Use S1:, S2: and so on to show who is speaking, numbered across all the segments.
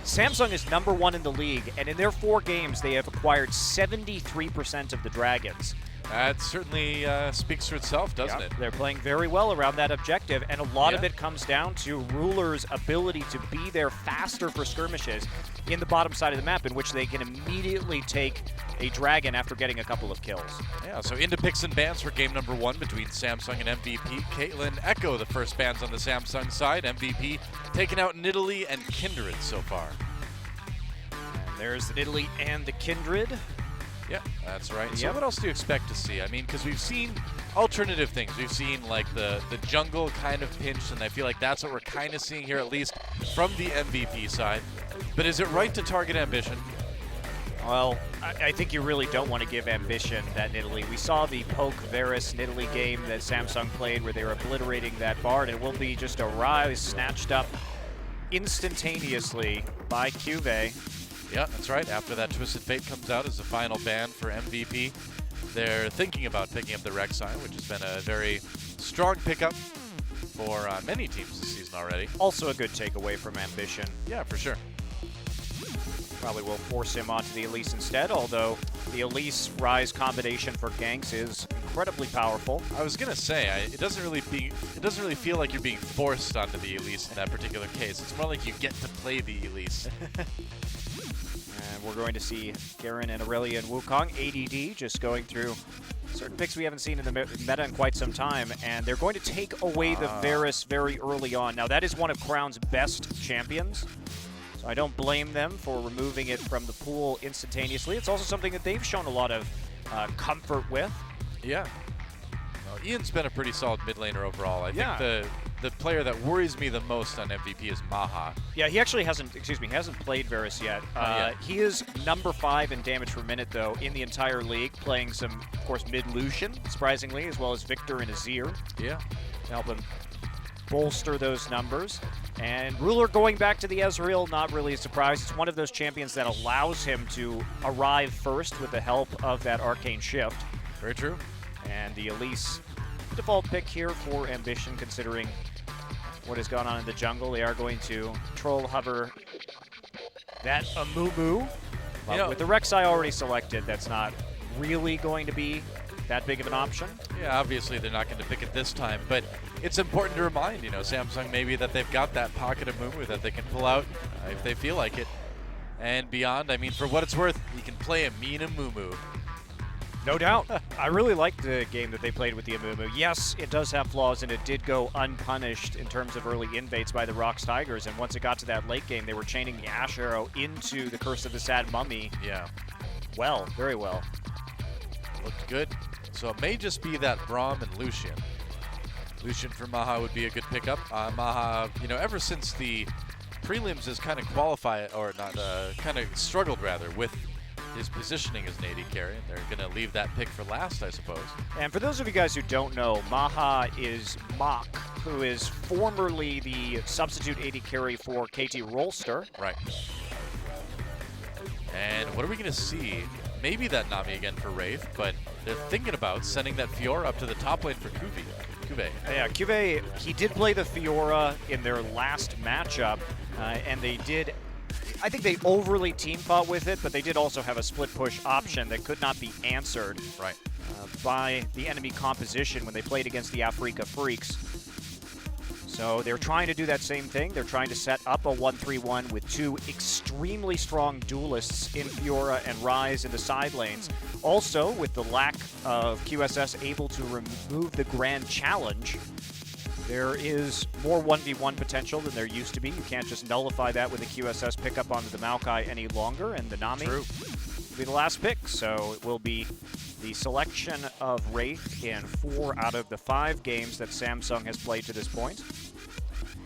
S1: Samsung is #1 in the league, and in their 4 games, they have acquired 73% of the Dragons.
S2: That certainly speaks for itself, doesn't it?
S1: They're playing very well around that objective, and a lot of it comes down to Ruler's ability to be there faster for skirmishes in the bottom side of the map, in which they can immediately take a Dragon after getting a couple of kills.
S2: Yeah, so into picks and bans for game #1 between Samsung and MVP. Caitlyn Echo, the first bans on the Samsung side. MVP taking out Nidalee and Kindred so far.
S1: And there's the Nidalee and the Kindred.
S2: Yeah, that's right. So what else do you expect to see? I mean, because we've seen alternative things. We've seen like the jungle kind of pinched, and I feel like that's what we're kind of seeing here, at least from the MVP side. But is it right to target Ambition?
S1: Well, I think you really don't want to give Ambition that Nidalee. We saw the Poke Varus Nidalee game that Samsung played where they were obliterating that Bard, and it will be just a Rise snatched up instantaneously by Cuvée.
S2: Yeah, that's right. After that Twisted Fate comes out as the final ban for MVP, they're thinking about picking up the Rek'Sai, which has been a very strong pickup for many teams this season already.
S1: Also a good takeaway from Ambition.
S2: Yeah, for sure.
S1: Probably will force him onto the Elise instead, although the Elise Rise combination for ganks is incredibly powerful.
S2: I was gonna say, it doesn't really feel like you're being forced onto the Elise in that particular case. It's more like you get to play the Elise.
S1: And we're going to see Garen and Aurelia and Wukong. ADD just going through certain picks we haven't seen in the meta in quite some time, and they're going to take away the Varus very early on. Now that is one of Crown's best champions, so I don't blame them for removing it from the pool instantaneously. It's also something that they've shown a lot of comfort with.
S2: Yeah. Well, Ian's been a pretty solid mid laner overall. I think the player that worries me the most on MVP is Maha.
S1: Yeah, he actually hasn't played Varus yet. He is #5 in damage per minute, though, in the entire league, playing some, of course, mid-Lucian, surprisingly, as well as Victor and Azir.
S2: Yeah.
S1: To help him bolster those numbers. And Ruler going back to the Ezreal, not really a surprise. It's one of those champions that allows him to arrive first with the help of that Arcane Shift.
S2: Very true.
S1: And the Elise default pick here for Ambition, considering what has gone on in the jungle. They are going to troll hover that Amumu. But with the Rek'Sai already selected, that's not really going to be that big of an option.
S2: Yeah, obviously they're not going to pick it this time, but it's important to remind, Samsung maybe that they've got that pocket of Mumu that they can pull out if they feel like it. And beyond, I mean, for what it's worth, you can play a mean Mumu.
S1: No doubt. I really liked the game that they played with the Amumu. Yes, it does have flaws, and it did go unpunished in terms of early invates by the Rocks Tigers, and once it got to that late game, they were chaining the Ash Arrow into the Curse of the Sad Mummy.
S2: Yeah.
S1: Well, very well.
S2: Looked good. So it may just be that Braum and Lucian. Lucian for Maha would be a good pickup. Maha, ever since the prelims has kind of qualified, or not, kind of struggled rather, with his positioning as an AD carry, and they're going to leave that pick for last, I suppose.
S1: And for those of you guys who don't know, Maha is Mach, who is formerly the substitute AD carry for KT Rolster.
S2: Right. And what are we going to see? Maybe that Nami again for Wraith, but they're thinking about sending that Fiora up to the top lane for Cuvée.
S1: Yeah, Cuvée, he did play the Fiora in their last matchup, and they did, I think they overly team fought with it, but they did also have a split push option that could not be answered by the enemy composition when they played against the Afrika Freaks. So they're trying to do that same thing. They're trying to set up a 1-3-1 with 2 extremely strong duelists in Fiora and Ryze in the side lanes. Also, with the lack of QSS able to remove the Grand Challenge, there is more 1v1 potential than there used to be. You can't just nullify that with a QSS pickup onto the Maokai any longer, and the Nami will be the last pick. So it will be the selection of Wraith in 4 out of the 5 games that Samsung has played to this point.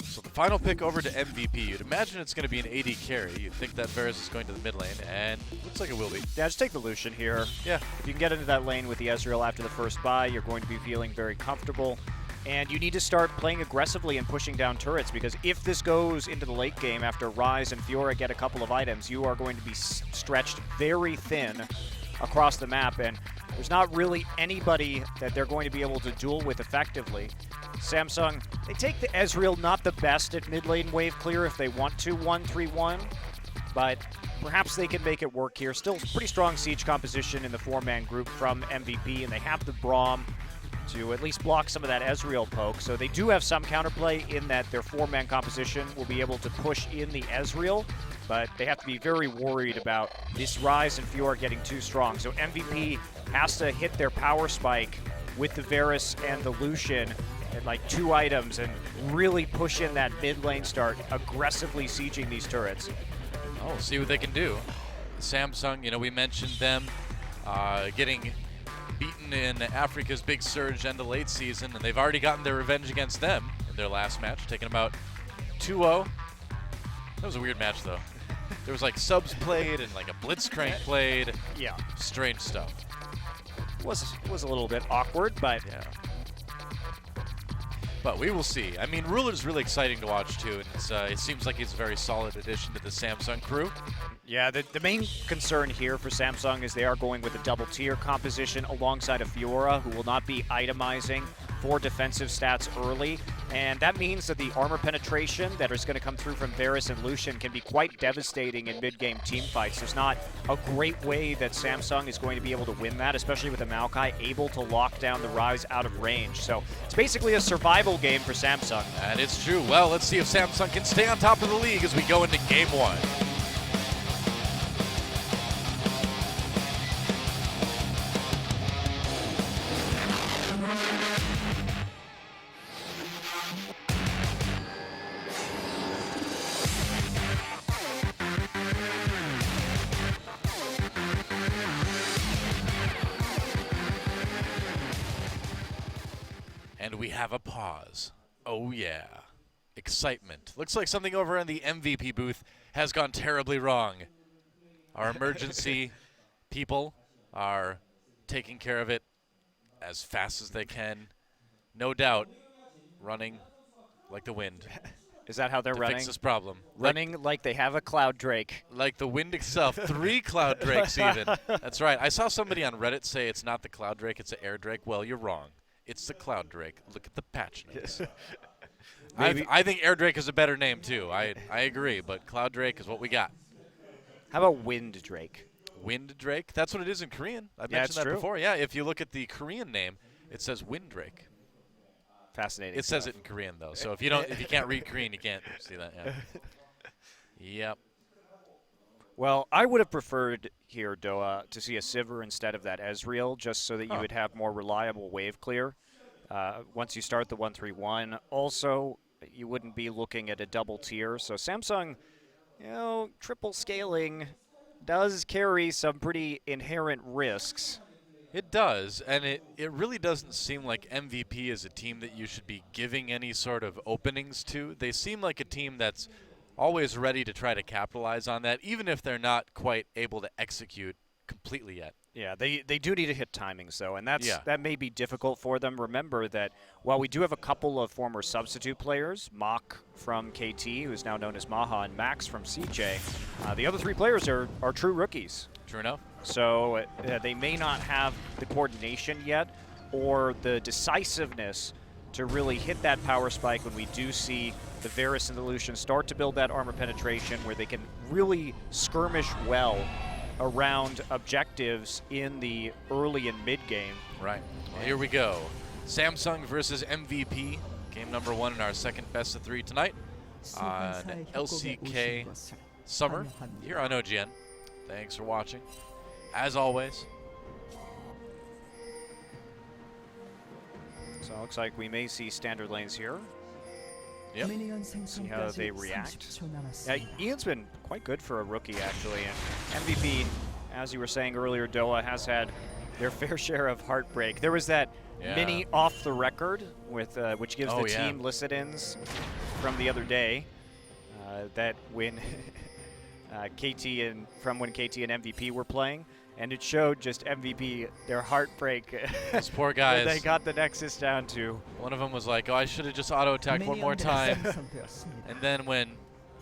S2: So the final pick over to MVP. You'd imagine it's going to be an AD carry. You'd think that Varus is going to the mid lane, and looks like it will be.
S1: Yeah, just take the Lucian here.
S2: Yeah.
S1: If you can get into that lane with the Ezreal after the first buy, you're going to be feeling very comfortable. And you need to start playing aggressively and pushing down turrets, because if this goes into the late game after Ryze and Fiora get a couple of items, you are going to be stretched very thin across the map. And there's not really anybody that they're going to be able to duel with effectively. Samsung, they take the Ezreal, not the best at mid lane wave clear if they want to 1-3-1, but perhaps they can make it work here. Still pretty strong siege composition in the 4-man group from MVP, and they have the Braum to at least block some of that Ezreal poke. So they do have some counterplay in that their 4-man composition will be able to push in the Ezreal, but they have to be very worried about this Ryze and Fiora getting too strong. So MVP has to hit their power spike with the Varus and the Lucian at like 2 items and really push in that mid lane start, aggressively sieging these turrets.
S2: Oh, we'll see what they can do. Samsung, you know, we mentioned them getting beaten in Africa's big surge end of late season, and they've already gotten their revenge against them in their last match, taking them out 2-0. That was a weird match, though. There was like subs played and like a blitzcrank played.
S1: Yeah.
S2: Strange stuff.
S1: Was a little bit awkward, but
S2: yeah. But we will see. I mean, Ruler's really exciting to watch, too, and it seems like he's a very solid addition to the Samsung crew.
S1: Yeah, the main concern here for Samsung is they are going with a double-tier composition alongside a Fiora, who will not be itemizing for defensive stats early, and that means that the armor penetration that is going to come through from Varus and Lucian can be quite devastating in mid-game team fights. There's not a great way that Samsung is going to be able to win that, especially with the Maokai able to lock down the Ryze out of range. So it's basically a survival game for Samsung.
S2: And it's true. Well, let's see if Samsung can stay on top of the league as we go into Game 1. And we have a pause. Oh yeah. Excitement. Looks like something over in the MVP booth has gone terribly wrong. Our emergency people are taking care of it as fast as they can. No doubt running like the wind.
S1: Is that how they're running?
S2: Fix this problem.
S1: Running like they have a Cloud Drake.
S2: Like the wind itself. 3 Cloud Drakes even. That's right. I saw somebody on Reddit say it's not the Cloud Drake, it's the Air Drake. Well, you're wrong. It's the Cloud Drake. Look at the patch notes. I think Air Drake is a better name, too. I agree, but Cloud Drake is what we got.
S1: How about Wind Drake?
S2: Wind Drake? That's what it is in Korean. I've mentioned that before. Yeah, if you look at the Korean name, it says Wind Drake.
S1: Fascinating.
S2: It says it in Korean, though. So if you can't read Korean, you can't see that. Yeah. Yep.
S1: Well, I would have preferred here, Doa, to see a Sivir instead of that Ezreal, just so that you would have more reliable wave clear once you start the 1-3-1. Also, you wouldn't be looking at a double tier. So Samsung, you know, triple scaling does carry some pretty inherent risks.
S2: It does, and it really doesn't seem like MVP is a team that you should be giving any sort of openings to. They seem like a team that's always ready to try to capitalize on that, even if they're not quite able to execute completely yet.
S1: Yeah, they do need to hit timings, though, and that may be difficult for them. Remember that while we do have a couple of former substitute players, Mach from KT, who is now known as Maha, and Max from CJ, the other 3 players are true rookies.
S2: True enough.
S1: So they may not have the coordination yet or the decisiveness to really hit that power spike when we do see the Varus and the Lucian start to build that armor penetration where they can really skirmish well around objectives in the early and mid game.
S2: Right. Well, here we go. Samsung versus MVP. Game number 1 in our second best of 3 tonight on LCK Summer here on OGN. Thanks for watching. As always.
S1: So it looks like we may see standard lanes here.
S2: Yep.
S1: See how they react. Yeah, Ian's been quite good for a rookie, actually. And MVP, as you were saying earlier, Doa has had their fair share of heartbreak. There was that mini off the record with which gives the team Lycidins from the other day. That when KT and MVP were playing. And it showed just MVP, their heartbreak.
S2: Those poor guys.
S1: They got the Nexus down to.
S2: One of them was like, oh, I should have just auto-attacked one more time. And then when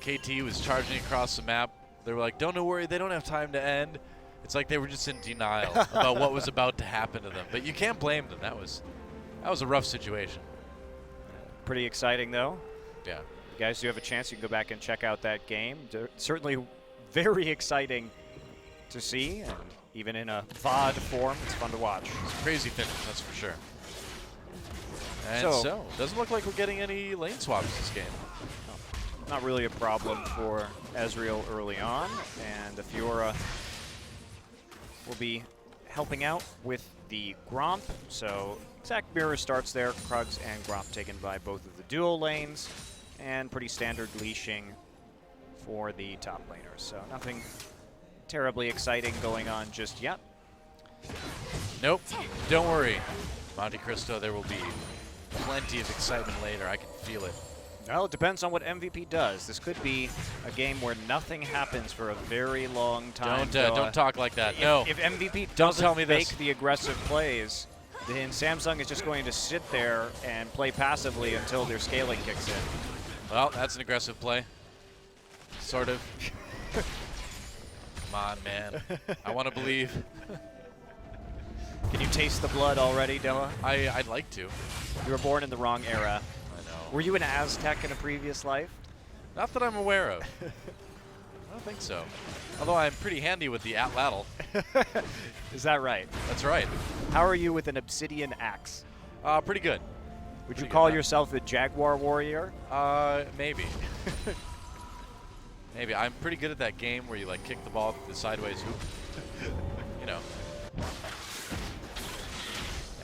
S2: KT was charging across the map, they were like, don't worry, they don't have time to end. It's like they were just in denial about what was about to happen to them. But you can't blame them. That was a rough situation.
S1: Pretty exciting, though.
S2: Yeah.
S1: You guys do have a chance. You can go back and check out that game. Certainly very exciting to see. And even in a VOD form, it's fun to watch.
S2: It's a crazy finish, that's for sure. And so, doesn't look like we're getting any lane swaps this game.
S1: Not really a problem for Ezreal early on, and the Fiora will be helping out with the Gromp. So exact mirror starts there. Krugs and Gromp taken by both of the dual lanes, and pretty standard leashing for the top laners. So nothing terribly exciting going on just yet.
S2: Nope, don't worry. Monte Cristo, there will be plenty of excitement later. I can feel it.
S1: Well, it depends on what MVP does. This could be a game where nothing happens for a very long time.
S2: Don't talk like that.
S1: If MVP
S2: don't
S1: doesn't
S2: tell me
S1: make
S2: this.
S1: the aggressive plays, then Samsung is just going to sit there and play passively until their scaling kicks in.
S2: Well, that's an aggressive play. Sort of. Come on, man. I want to believe.
S1: Can you taste the blood already, Doa?
S2: I'd like to.
S1: You were born in the wrong era.
S2: I know.
S1: Were you an Aztec in a previous life?
S2: Not that I'm aware of. I don't think so. Although I'm pretty handy with the atlatl.
S1: Is that right?
S2: That's right.
S1: How are you with an obsidian axe?
S2: Pretty good.
S1: Would you call yourself a Jaguar warrior?
S2: Maybe. Maybe. I'm pretty good at that game where you like kick the ball through the sideways hoop. You know.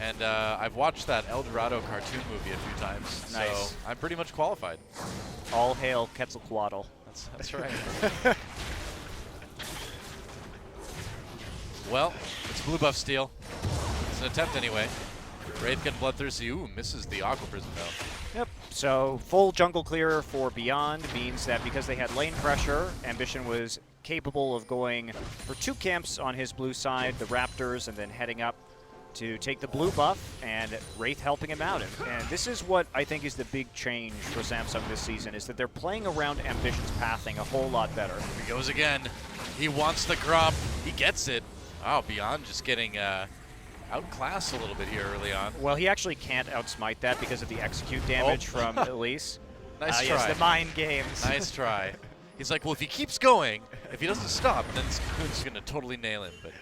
S2: And I've watched that El Dorado cartoon movie a few times.
S1: Nice.
S2: So I'm pretty much qualified.
S1: All hail Quetzalcoatl.
S2: That's right. Well, it's blue buff steal. It's an attempt anyway. Wraith getting bloodthirsty. Ooh, misses the Aqua Prism though.
S1: Yep. So full jungle clear for Beyond means that because they had lane pressure, Ambition was capable of going for 2 camps on his blue side, the Raptors, and then heading up to take the blue buff, and Wraith helping him out. And this is what I think is the big change for Samsung this season, is that they're playing around Ambition's pathing a whole lot better.
S2: Here he goes again. He wants the Gromp. He gets it. Wow, Beyond just getting outclassed a little bit here early on.
S1: Well, he actually can't outsmite that because of the execute damage from Elise.
S2: Nice try.
S1: Yes, the mind games.
S2: Nice try. He's like, well, if he keeps going, if he doesn't stop, then Cocoon's going to totally nail him. But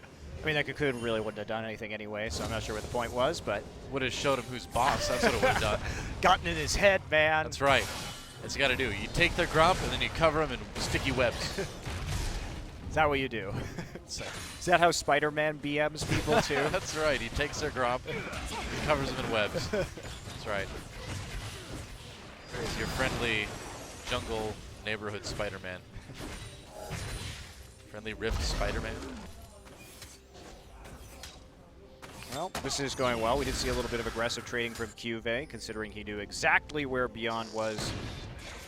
S1: I mean, that Cocoon really wouldn't have done anything anyway, so I'm not sure what the point was, but
S2: would have showed him who's boss. That's what it would have done.
S1: Gotten in his head, man.
S2: That's right. That's what you got to do. You take their Gromp, and then you cover them in sticky webs.
S1: Is that what you do? Is that how Spider-Man BMs people, too?
S2: That's right. He takes their Gromp, he covers them in webs. That's right. There's your friendly jungle neighborhood Spider-Man. Friendly Rift Spider-Man.
S1: Well, this is going well. We did see a little bit of aggressive trading from QV, considering he knew exactly where Beyond was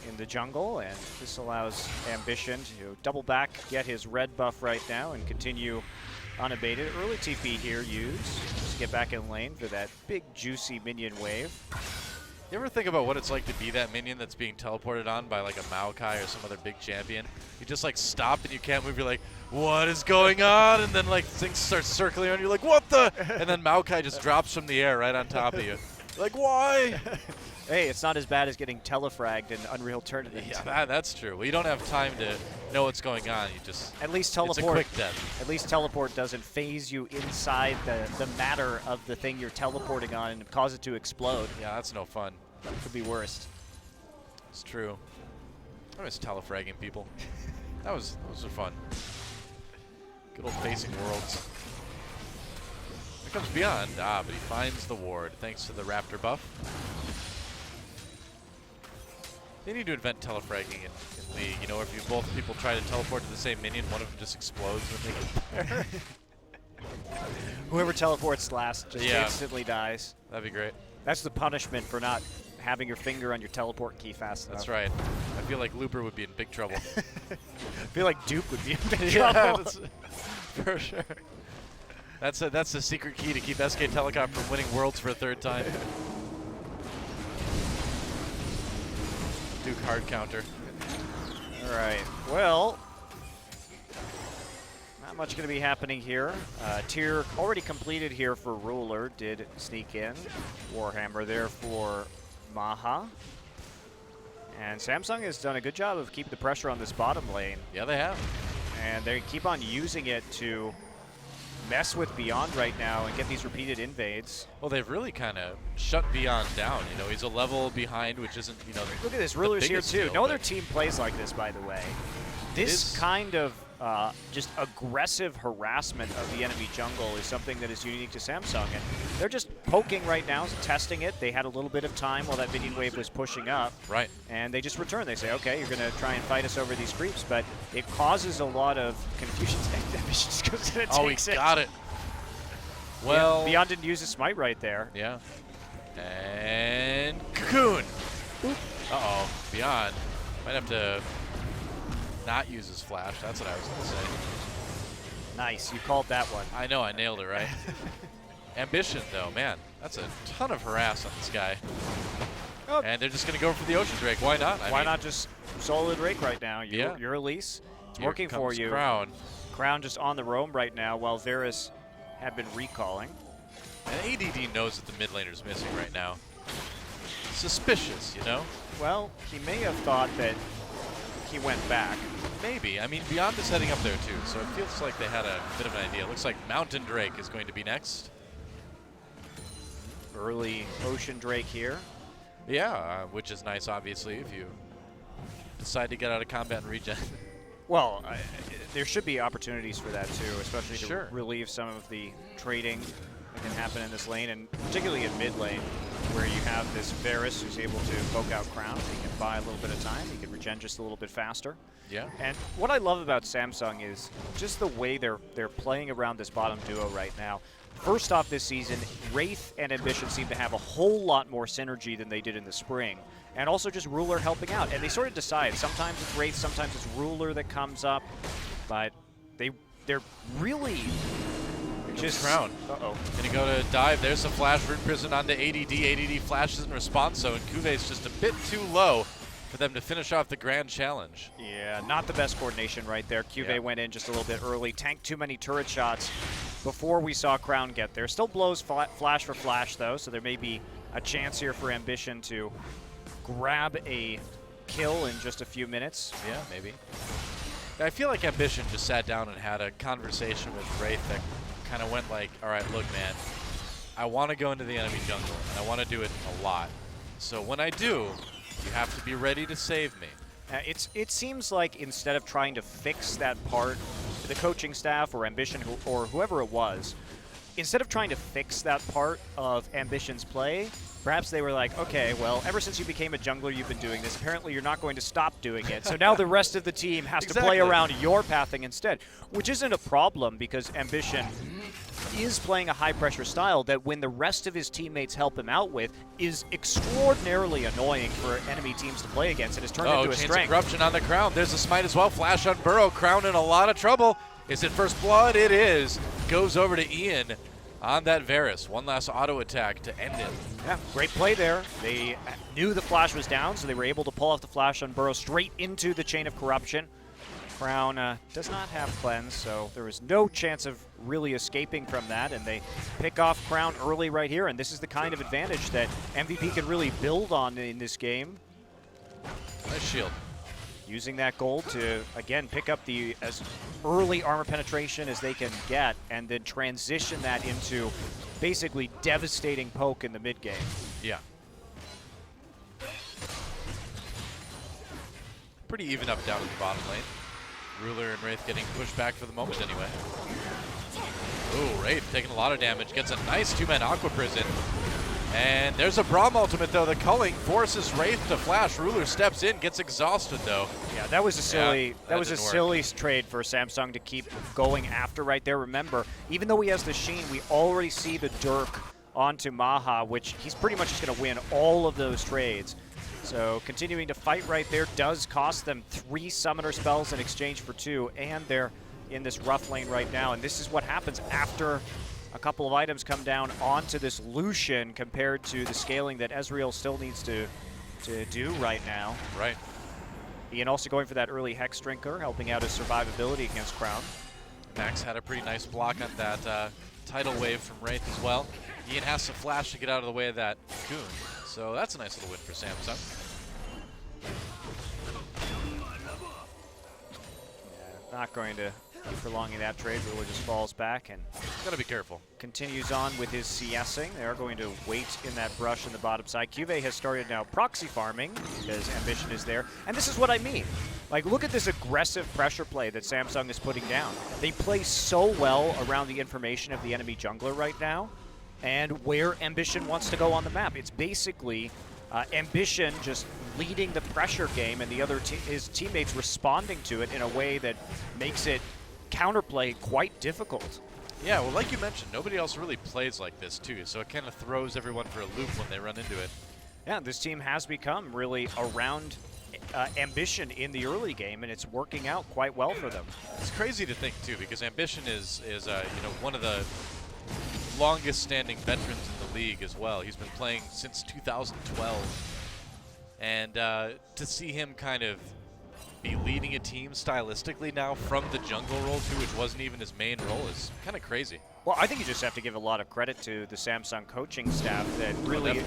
S1: in the jungle, and this allows Ambition to double back, get his red buff right now, and continue unabated. Early TP here used just to get back in lane for that big, juicy minion wave.
S2: You ever think about what it's like to be that minion that's being teleported on by like a Maokai or some other big champion? You just like stop and you can't move. You're like, what is going on? And then like things start circling around. You're like, what the? And then Maokai just drops from the air right on top of you. Like, why?
S1: Hey, it's not as bad as getting telefragged in Unreal Tournament.
S2: Yeah, that's true. Well, you don't have time to know what's going on. You just
S1: at least teleport.
S2: It's a quick death.
S1: At least teleport doesn't phase you inside the matter of the thing you're teleporting on and cause it to explode.
S2: Yeah, that's no fun.
S1: Could be worse.
S2: It's true. I miss telefragging people. Those are fun. Good old facing worlds. Here comes Beyond. But he finds the ward thanks to the Raptor buff. They need to invent telefragging in League. You know, if both people try to teleport to the same minion, one of them just explodes when they get there.
S1: Whoever teleports last just instantly dies.
S2: That'd be great.
S1: That's the punishment for not having your finger on your teleport key fast enough.
S2: That's right. I feel like Looper would be in big trouble.
S1: I feel like Duke would be in big trouble.
S2: For sure. That's the secret key to keep SK Telecom from winning Worlds for a 3rd time. Duke hard counter.
S1: All right. Well, Not much going to be happening here. Tier already completed here for Ruler. Did sneak in. Warhammer there for Maha. And Samsung has done a good job of keeping the pressure on this bottom lane.
S2: Yeah, they have.
S1: And they keep on using it to mess with Beyond right now and get these repeated invades.
S2: Well, they've really kind of shut Beyond down. You know, he's a level behind, which isn't, you know,
S1: look at this. Ruler's here too.
S2: Deal,
S1: no other team plays like this, by the way. This kind of just aggressive harassment of the enemy jungle is something that is unique to Samsung. And they're just poking right now, testing it. They had a little bit of time while that minion wave was pushing up.
S2: Right.
S1: And they just return. They say, okay, you're going to try and fight us over these creeps. But it causes a lot of confusion. Damage just goes in and takes it.
S2: Oh, he got it. Well,
S1: yeah, Beyond didn't use a smite right there.
S2: Yeah. And Cocoon. Uh-oh. Beyond might have to not use his flash. That's what I was going to say.
S1: Nice. You called that one.
S2: I know. I nailed it, right? Ambition, though. Man, that's a ton of harass on this guy. Oh. And they're just going to go for the Ocean Drake. Why not?
S1: Why not just solo Drake right now?
S2: Yeah.
S1: Your Elise. It's
S2: Here
S1: working for you.
S2: Crown.
S1: Crown just on the roam right now while Varus have been recalling.
S2: And ADD knows that the mid laner's missing right now. Suspicious, you know?
S1: Well, he may have thought that he went back.
S2: Maybe. I mean, Beyond is heading up there too, so it feels like they had a bit of an idea. Looks like Mountain Drake is going to be next.
S1: Early Ocean Drake here.
S2: Yeah, which is nice, obviously, if you decide to get out of combat and regen.
S1: Well, there should be opportunities for that too, especially to
S2: Sure.
S1: relieve some of the trading that can happen in this lane, and particularly in mid lane, where you have this Varus who's able to poke out Crown. He can buy a little bit of time. He can regen just a little bit faster.
S2: Yeah.
S1: And what I love about Samsung is just the way they're playing around this bottom duo right now. First off this season, Wraith and Ambition seem to have a whole lot more synergy than they did in the spring. And also just Ruler helping out. And they sort of decide. Sometimes it's Wraith, sometimes it's Ruler that comes up. But they're really just...
S2: Crown.
S1: Uh-oh.
S2: Gonna go to dive. There's the flash root prison onto ADD. ADD flashes in response, so and Kuve's just a bit too low for them to finish off the grand challenge.
S1: Yeah, not the best coordination right there. Kuve went in just a little bit early, tanked too many turret shots before we saw Crown get there. Still blows flash for flash, though, so there may be a chance here for Ambition to grab a kill in just a few minutes.
S2: Yeah, maybe. I feel like Ambition just sat down and had a conversation with Wraith that kind of went like, all right, look, man, I want to go into the enemy jungle, and I want to do it a lot. So when I do, you have to be ready to save me.
S1: It seems like instead of trying to fix that part, the coaching staff or Ambition or whoever it was, instead of trying to fix that part of Ambition's play, perhaps they were like, okay, well, ever since you became a jungler, you've been doing this. Apparently, you're not going to stop doing it. So now the rest of the team has to play around your pathing instead, which isn't a problem because Ambition is playing a high-pressure style that when the rest of his teammates help him out with is extraordinarily annoying for enemy teams to play against. It has turned into a strength.
S2: Corruption on the Crown. There's a smite as well. Flash on Burrow. Crown in a lot of trouble. Is it first blood? It is. Goes over to Ian on that Varus. One last auto attack to end it.
S1: Yeah, great play there. They knew the flash was down, so they were able to pull off the flash on Burrow straight into the chain of corruption. Crown does not have cleanse, so there was no chance of really escaping from that, and they pick off Crown early right here, and this is the kind of advantage that MVP can really build on in this game.
S2: Nice shield.
S1: Using that gold to, again, pick up the as early armor penetration as they can get, and then transition that into basically devastating poke in the mid game.
S2: Yeah. Pretty even up down in the bottom lane. Ruler and Wraith getting pushed back for the moment anyway. Ooh, Wraith taking a lot of damage. Gets a nice two-man Aqua Prison. And there's a Braum ultimate, though. The culling forces Wraith to flash. Ruler steps in, gets exhausted, though.
S1: Yeah, that was a silly silly trade for Samsung to keep going after right there. Remember, even though he has the Sheen, we already see the Dirk onto Maha, which he's pretty much just going to win all of those trades. So continuing to fight right there does cost them 3 summoner spells in exchange for 2, and they're in this rough lane right now. And this is what happens after a couple of items come down onto this Lucian compared to the scaling that Ezreal still needs to do right now.
S2: Right.
S1: Ian also going for that early Hex Drinker, helping out his survivability against Crown.
S2: Max had a pretty nice block on that tidal wave from Wraith as well. Ian has to flash to get out of the way of that Cocoon. So that's a nice little win for Samsung.
S1: Not going to keep prolonging that trade. Ruler just falls back and
S2: Gotta be careful.
S1: continues on with his CSing. They're going to wait in that brush in the bottom side. Cuvée has started now proxy farming because Ambition is there. And this is what I mean. Like, look at this aggressive pressure play that Samsung is putting down. They play so well around the information of the enemy jungler right now and where Ambition wants to go on the map. It's basically Ambition just leading the pressure game and the other his teammates responding to it in a way that makes it counterplay quite difficult.
S2: Yeah, well, like you mentioned, nobody else really plays like this too, so it kind of throws everyone for a loop when they run into it.
S1: Yeah, this team has become really around Ambition in the early game, and it's working out quite well for them.
S2: It's crazy to think too, because Ambition is you know, one of the longest standing veterans in the league as well. He's been playing since 2012. And to see him kind of be leading a team stylistically now from the jungle role too, which wasn't even his main role, is kind of crazy.
S1: Well, I think you just have to give a lot of credit to the Samsung coaching staff that really,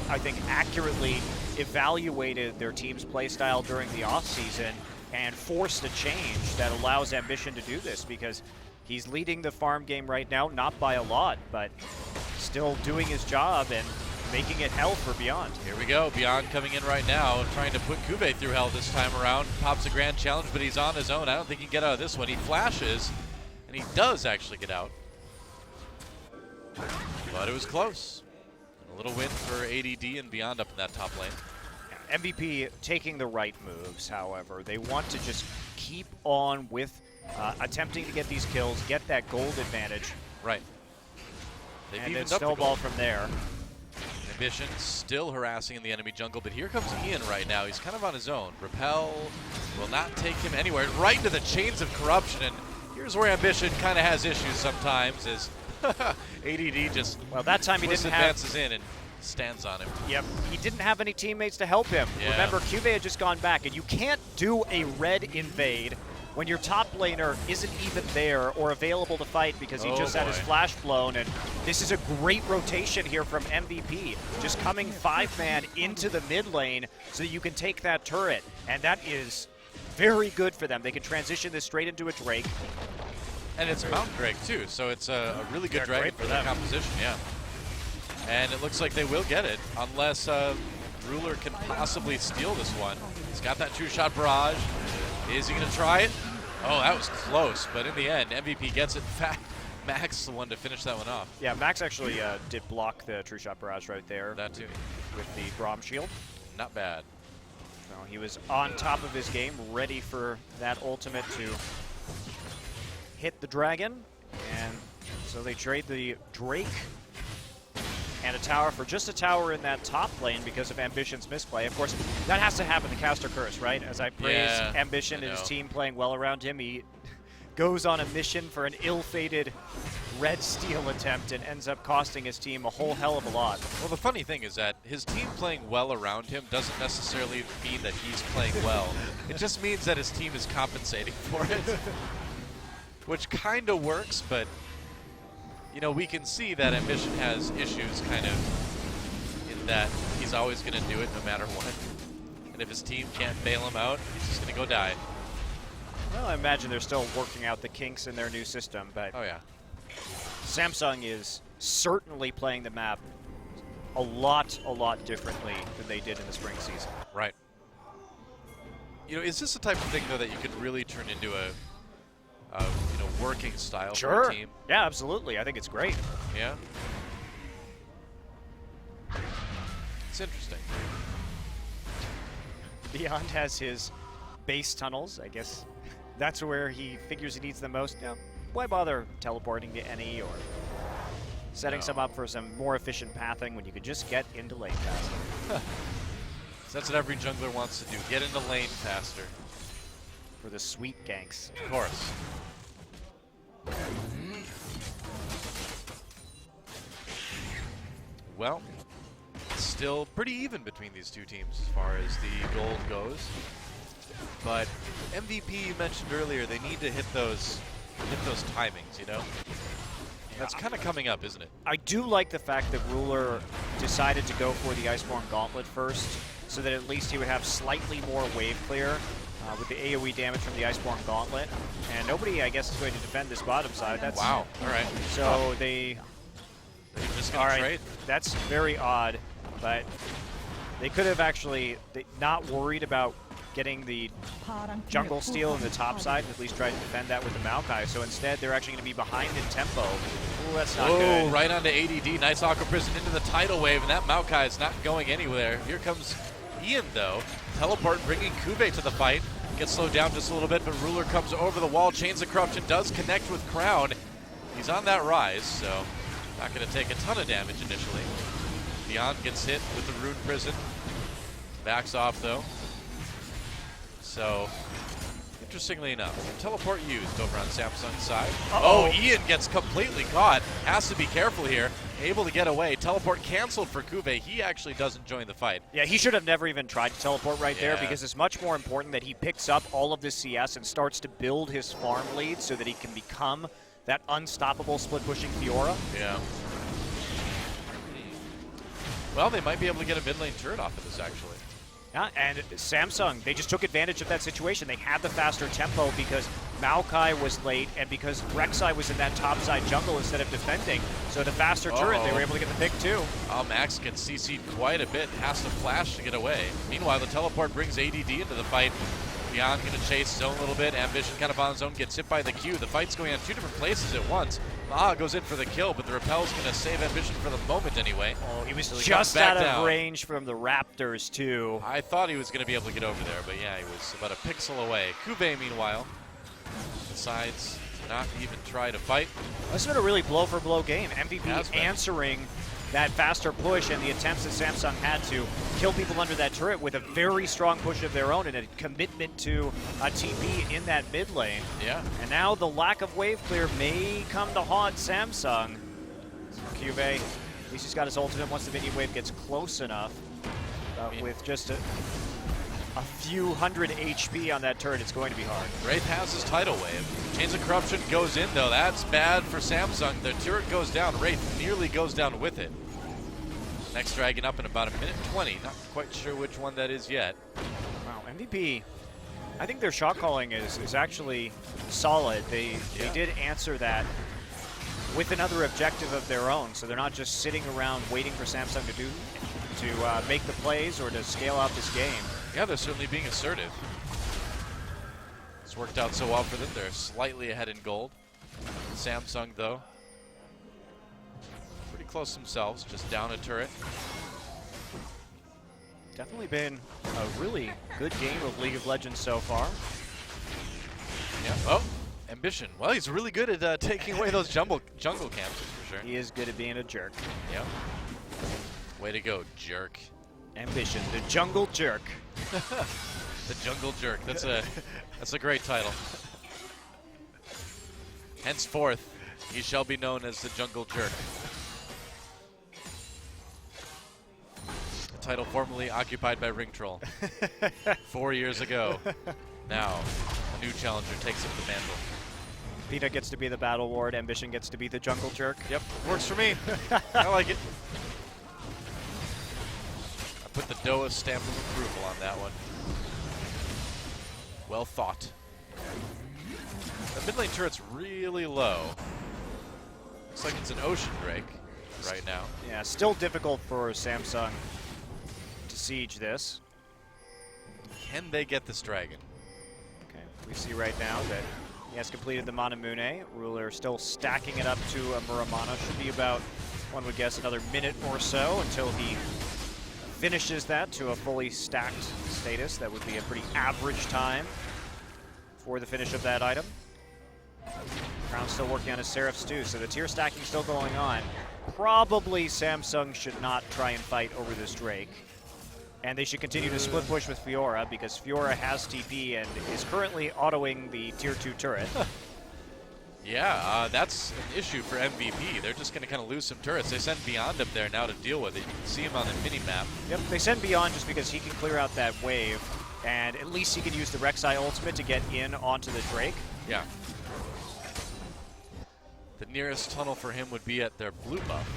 S1: I think, accurately evaluated their team's play style during the offseason and forced a change that allows Ambition to do this, because he's leading the farm game right now, not by a lot, but still doing his job and making it hell for Beyond.
S2: Here we go, Beyond coming in right now, trying to put Cuvée through hell this time around. Pops a grand challenge, but he's on his own. I don't think he can get out of this one. He flashes, and he does actually get out. But it was close. A little win for ADD and Beyond up in that top lane.
S1: MVP taking the right moves, however. They want to just keep on with attempting to get these kills, get that gold advantage.
S2: Right. They've
S1: And then
S2: evened up the
S1: snowball
S2: gold.
S1: from there.
S2: Ambition still harassing in the enemy jungle, but here comes Ian right now. He's kind of on his own. Repel will not take him anywhere. Right into the chains of corruption, and here's where Ambition kind of has issues sometimes, is ADD just
S1: Well, that time he didn't have...
S2: advances in and stands on him.
S1: Yep, he didn't have any teammates to help him.
S2: Yeah.
S1: Remember, Cuvée had just gone back, and you can't do a red invade when your top laner isn't even there or available to fight because he just had his flash blown. And this is a great rotation here from MVP, just coming 5-man into the mid lane so that you can take that turret. And that is very good for them. They can transition this straight into a Drake.
S2: And it's a Mountain Drake too, so it's a really good dragon for their composition, yeah. And it looks like they will get it, unless Ruler can possibly steal this one. He's got that two-shot barrage. Is he going to try it? Oh, that was close, but in the end, MVP gets it. In fact, Max is the one to finish that one off.
S1: Yeah, Max actually did block the true shot barrage right there.
S2: That too.
S1: With the Braum shield.
S2: Not bad.
S1: No, he was on top of his game, ready for that ultimate to hit the dragon. And so they trade the Drake and a tower for just a tower in that top lane because of Ambition's misplay. Of course, that has to happen, the caster curse, right? As I praise Ambition and his team playing well around him, he goes on a mission for an ill-fated red steal attempt and ends up costing his team a whole hell of a lot.
S2: Well, the funny thing is that his team playing well around him doesn't necessarily mean that he's playing well. It just means that his team is compensating for it, which kind of works, but you know, we can see that Ambition has issues kind of in that he's always going to do it no matter what. And if his team can't bail him out, he's just going to go die.
S1: Well, I imagine they're still working out the kinks in their new system, but
S2: oh yeah,
S1: Samsung is certainly playing the map a lot differently than they did in the spring season.
S2: Right. You know, is this the type of thing, though, that you could really turn into a you know, working style for a team?
S1: Yeah, absolutely. I think it's great.
S2: Yeah. It's interesting.
S1: Beyond has his base tunnels. I guess that's where he figures he needs the most. You know, why bother teleporting to NE or setting some up for some more efficient pathing when you could just get into lane faster?
S2: So that's what every jungler wants to do, get into lane faster.
S1: For the sweet ganks.
S2: Of course. Well, it's still pretty even between these two teams as far as the gold goes. But MVP, you mentioned earlier, they need to hit those hit those timings, you know? That's kind of coming up, isn't it?
S1: I do like the fact that Ruler decided to go for the Iceborne Gauntlet first, so that at least he would have slightly more wave clear with the AoE damage from the Iceborne Gauntlet. And nobody, I guess, is going to defend this bottom side. That's
S2: wow. All right.
S1: So they're
S2: just going to trade?
S1: That's very odd, but they could have actually not worried about getting the jungle steal in the top side, and at least try to defend that with the Maokai. So instead, they're actually going to be behind in tempo. Ooh, that's not good.
S2: Right onto ADD. Nice Aqua Prison into the tidal wave, and that Maokai is not going anywhere. Here comes Ian, though. Teleport bringing Kube to the fight. Gets slowed down just a little bit, but Ruler comes over the wall. Chains of Corruption does connect with Crown. He's on that rise, so not going to take a ton of damage initially. Beyond gets hit with the Rune Prison. Backs off, though. So, interestingly enough, teleport used over on Samsung's side. Oh, Ian gets completely caught. Has to be careful here. Able to get away. Teleport canceled for Kube. He actually doesn't join the fight.
S1: Yeah, he should have never even tried to teleport right there, because it's much more important that he picks up all of this CS and starts to build his farm lead so that he can become that unstoppable split-pushing Fiora.
S2: Yeah. Well, they might be able to get a mid lane turret off of this, actually.
S1: Yeah, and Samsung, they just took advantage of that situation. They had the faster tempo because Maokai was late and because Rek'Sai was in that topside jungle instead of defending. So the faster turret, they were able to get the pick too.
S2: Oh, Max gets CC'd quite a bit, has to flash to get away. Meanwhile, the teleport brings ADD into the fight. Beyond going to chase zone a little bit. Ambition kind of on zone, gets hit by the Q. The fight's going on two different places at once. Maha goes in for the kill, but the Repel's going to save Ambition for the moment anyway.
S1: Oh, he was just out of range from the Raptors, too.
S2: I thought he was going to be able to get over there, but yeah, he was about a pixel away. Kube, meanwhile, decides to not even try to fight.
S1: This has been a really blow-for-blow game. MVP answering that faster push and the attempts that Samsung had to kill people under that turret with a very strong push of their own and a commitment to a TP in that mid lane.
S2: Yeah.
S1: And now the lack of wave clear may come to haunt Samsung. Cube, at least he's got his ultimate once the minion wave gets close enough. With just a few hundred HP on that turret, it's going to be hard.
S2: Wraith has his tidal wave. Chains of Corruption goes in, though. That's bad for Samsung. Their turret goes down. Wraith nearly goes down with it. Next dragon up in about 1:20. Not quite sure which one that is yet.
S1: Wow, MVP. I think their shot calling is actually solid. They did answer that with another objective of their own, so they're not just sitting around waiting for Samsung to make the plays or to scale out this game.
S2: Yeah, they're certainly being assertive. It's worked out so well for them. They're slightly ahead in gold. Samsung, though, pretty close themselves, just down a turret.
S1: Definitely been a really good game of League of Legends so far.
S2: Yeah. Oh, Ambition. Well, he's really good at taking away those jungle camps, for sure.
S1: He is good at being a jerk.
S2: Yep. Way to go, jerk.
S1: Ambition, the jungle jerk.
S2: The jungle jerk. That's a great title. Henceforth, he shall be known as the jungle jerk. A title formerly occupied by Ring Troll 4 years ago. Now, a new challenger takes up the mantle.
S1: Peanut gets to be the battle ward. Ambition gets to be the jungle jerk.
S2: Yep, works for me. I like it. I put the Doa stamp of approval on that one. Well thought. The mid lane turret's really low. Looks like it's an ocean break right now.
S1: Yeah, still difficult for Samsung to siege this.
S2: Can they get this dragon?
S1: Okay, we see right now that he has completed the Manamune. Ruler still stacking it up to a Muramana. Should be about, one would guess, another minute or so until he finishes that to a fully stacked status. That would be a pretty average time for the finish of that item. Crown's still working on his Seraphs too, so the tier stacking still going on. Probably Samsung should not try and fight over this Drake. And they should continue to split push with Fiora because Fiora has TP and is currently autoing the tier 2 turret.
S2: Yeah, that's an issue for MVP. They're just going to kind of lose some turrets. They send Beyond up there now to deal with it. You can see him on the mini-map.
S1: Yep, they send Beyond just because he can clear out that wave, and at least he can use the Rek'Sai ultimate to get in onto the Drake.
S2: Yeah. The nearest tunnel for him would be at their blue buff.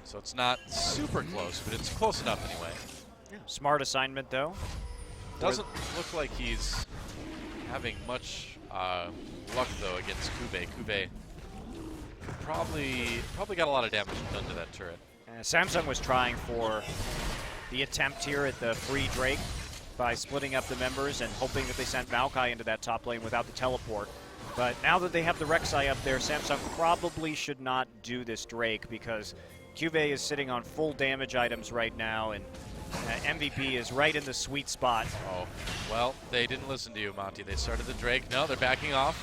S2: So it's not super close, but it's close enough anyway.
S1: Yeah. Smart assignment, though.
S2: Doesn't look like he's having much luck, though, against Kube. Kube probably got a lot of damage done to that turret.
S1: Samsung was trying for the attempt here at the free Drake by splitting up the members and hoping that they sent Maokai into that top lane without the teleport. But now that they have the Rek'Sai up there, Samsung probably should not do this Drake because Cuvée is sitting on full damage items right now, and MVP is right in the sweet spot.
S2: Oh, well, they didn't listen to you, Monty. They started the Drake. No, they're backing off.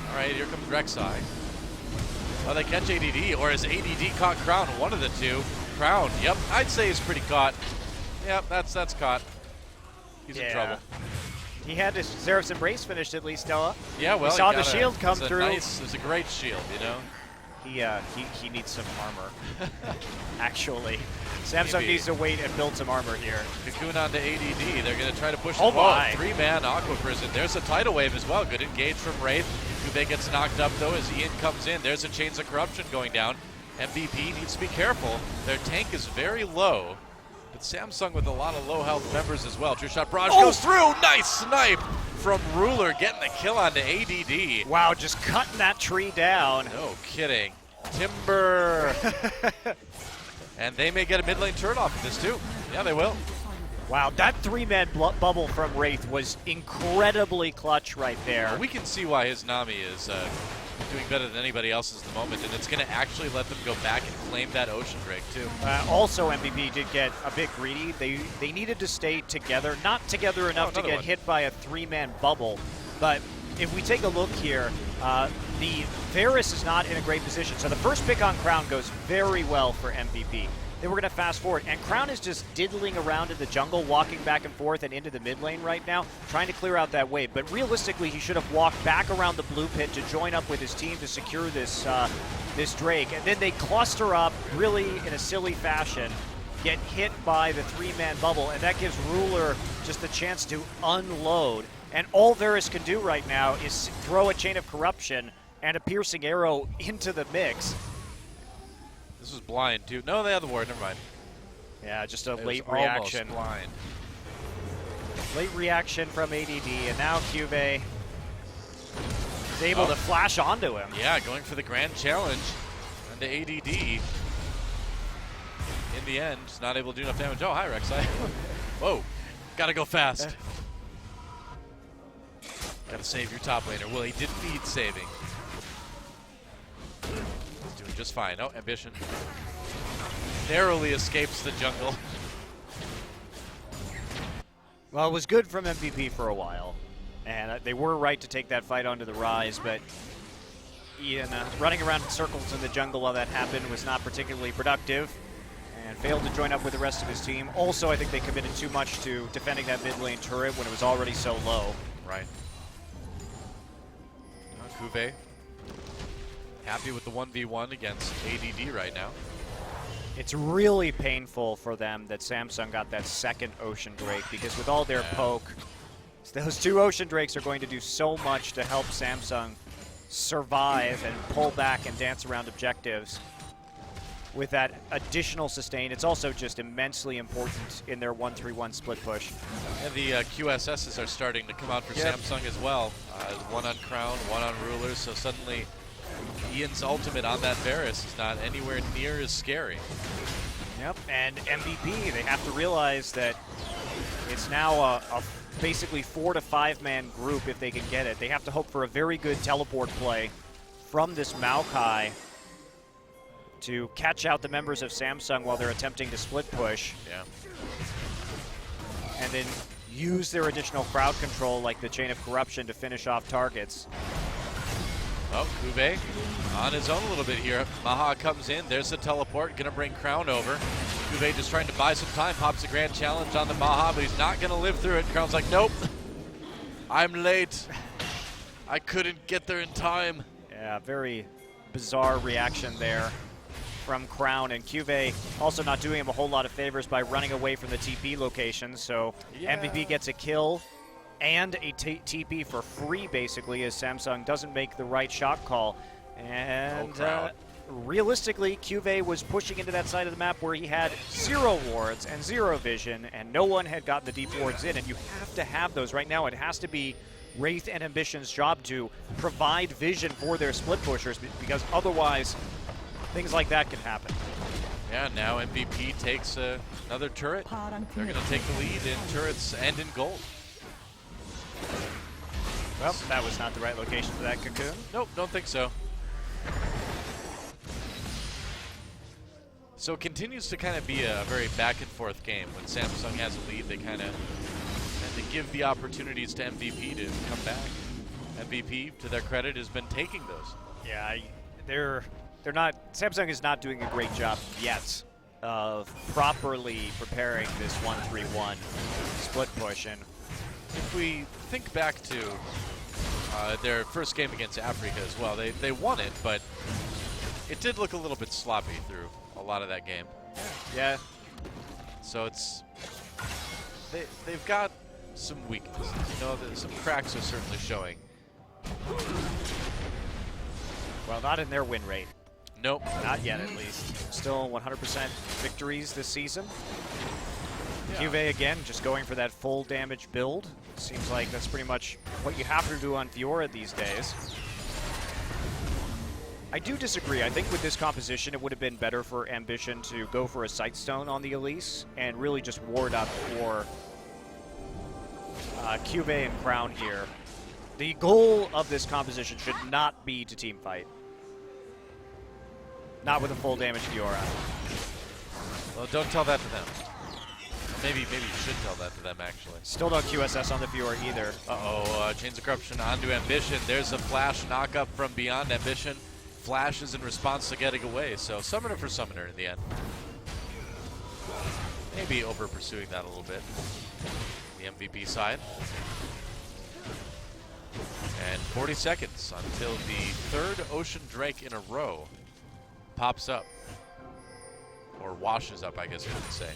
S2: All right, here comes Rek'Sai. Oh, they catch ADD, or is ADD caught Crown? One of the two. Crown, yep, I'd say he's pretty caught. Yep, that's caught. He's in trouble.
S1: He had his Zeref's Embrace finished at least, Stella.
S2: Yeah, well,
S1: we saw the shield come through.
S2: It's a great shield, you know.
S1: He needs some armor, actually. Samsung needs to wait and build some armor here.
S2: Cocoon onto ADD. They're going to try to push
S1: the
S2: ball. Three-man Aqua Prison. There's a tidal wave as well. Good engage from Wraith. Kube gets knocked up, though, as Ian comes in. There's a Chains of Corruption going down. MVP needs to be careful. Their tank is very low, but Samsung with a lot of low health members as well. True shot barrage goes through. Nice snipe from Ruler, getting the kill onto ADD.
S1: Wow, just cutting that tree down.
S2: No kidding. Timber. And they may get a mid lane turret off of this too. Yeah, they will.
S1: Wow, that three-man bubble from Wraith was incredibly clutch right there.
S2: Well, we can see why his Nami is doing better than anybody else's at the moment, and it's going to actually let them go back and claim that Ocean Drake too.
S1: Also, MVP did get a bit greedy. They needed to stay together, not together enough to get hit by a three-man bubble. But if we take a look here, the Varus is not in a great position. So the first pick on Crown goes very well for MVP. Then we're going to fast forward, and Crown is just diddling around in the jungle, walking back and forth and into the mid lane right now, trying to clear out that wave. But realistically, he should have walked back around the blue pit to join up with his team to secure this this Drake. And then they cluster up really in a silly fashion, get hit by the three-man bubble, and that gives Ruler just a chance to unload. And all Varus can do right now is throw a Chain of Corruption and a piercing arrow into the mix.
S2: This was blind too. No, they had the ward. Never mind.
S1: Yeah, just a late reaction.
S2: Almost blind.
S1: Late reaction from ADD, and now Cuvée is able to flash onto him.
S2: Yeah, going for the grand challenge. And the ADD, in the end, is not able to do enough damage. Oh, hi, Rek'Sai. Whoa. Gotta go fast. Gotta save your top laner. Well, he didn't need saving. He's doing just fine. Oh, Ambition narrowly escapes the jungle.
S1: Well, it was good from MVP for a while, and they were right to take that fight onto the Rise, but Ian running around in circles in the jungle while that happened was not particularly productive and failed to join up with the rest of his team. Also, I think they committed too much to defending that mid lane turret when it was already so low.
S2: Right. Cuvée happy with the 1v1 against ADD right now.
S1: It's really painful for them that Samsung got that second Ocean Drake, because with all their poke, those two Ocean Drakes are going to do so much to help Samsung survive and pull back and dance around objectives. With that additional sustain, it's also just immensely important in their 1-3-1 split push.
S2: And the QSSs are starting to come out for Samsung as well. One on Crown, one on Rulers, so suddenly Ian's ultimate on that Varus is not anywhere near as scary.
S1: Yep, and MVP, they have to realize that it's now a basically 4 to 5 man group if they can get it. They have to hope for a very good teleport play from this Maokai to catch out the members of Samsung while they're attempting to split push.
S2: Yeah.
S1: And then use their additional crowd control like the Chain of Corruption to finish off targets.
S2: Oh, Cuvée on his own a little bit here. Maha comes in, there's the teleport, gonna bring Crown over. Cuvée just trying to buy some time, pops a grand challenge on the Maha, but he's not gonna live through it. Crown's like, nope, I'm late. I couldn't get there in time.
S1: Yeah, very bizarre reaction there from Crown, and Cuvée also not doing him a whole lot of favors by running away from the TP location, so MVP gets a kill and a TP for free, basically, as Samsung doesn't make the right shot call. And
S2: crowd.
S1: realistically, Cuvée was pushing into that side of the map where he had 0 wards and 0 vision, and no one had gotten the deep wards in, and you have to have those right now. It has to be Wraith and Ambition's job to provide vision for their split pushers, because otherwise things like that can happen.
S2: Yeah, now MVP takes another turret. They're going to take the lead in turrets and in gold.
S1: Well, that was not the right location for that cocoon.
S2: Nope, don't think so. So it continues to kind of be a very back and forth game. When Samsung has a lead, they kind of tend to give the opportunities to MVP to come back. MVP, to their credit, has been taking those.
S1: Yeah, they're not. Samsung is not doing a great job yet of properly preparing this 1-3-1 split push. And
S2: if we think back to their first game against Africa as well, they won it, but it did look a little bit sloppy through a lot of that game.
S1: yeah,
S2: So they've got some weaknesses. You know, some cracks are certainly showing.
S1: well, not in their win rate.
S2: Nope.
S1: Not yet, at least. Still 100% victories this season.
S2: Yeah.
S1: Cuvée again, just going for that full damage build. Seems like that's pretty much what you have to do on Fiora these days. I do disagree. I think with this composition, it would have been better for Ambition to go for a Sightstone on the Elise and really just ward up for Cuvée and Crown here. The goal of this composition should not be to team fight. Not with a full damage Fiora.
S2: Well, don't tell that to them. Maybe you should tell that to them, actually.
S1: Still no QSS on the Fiora either.
S2: Uh-oh, Chains of Corruption onto Ambition. There's a flash knock-up from beyond Ambition. Flashes in response to getting away, so Summoner for Summoner in the end. Maybe over-pursuing that a little bit. The MVP side. And 40 seconds until the third Ocean Drake in a row pops up. Or washes up, I guess you would say.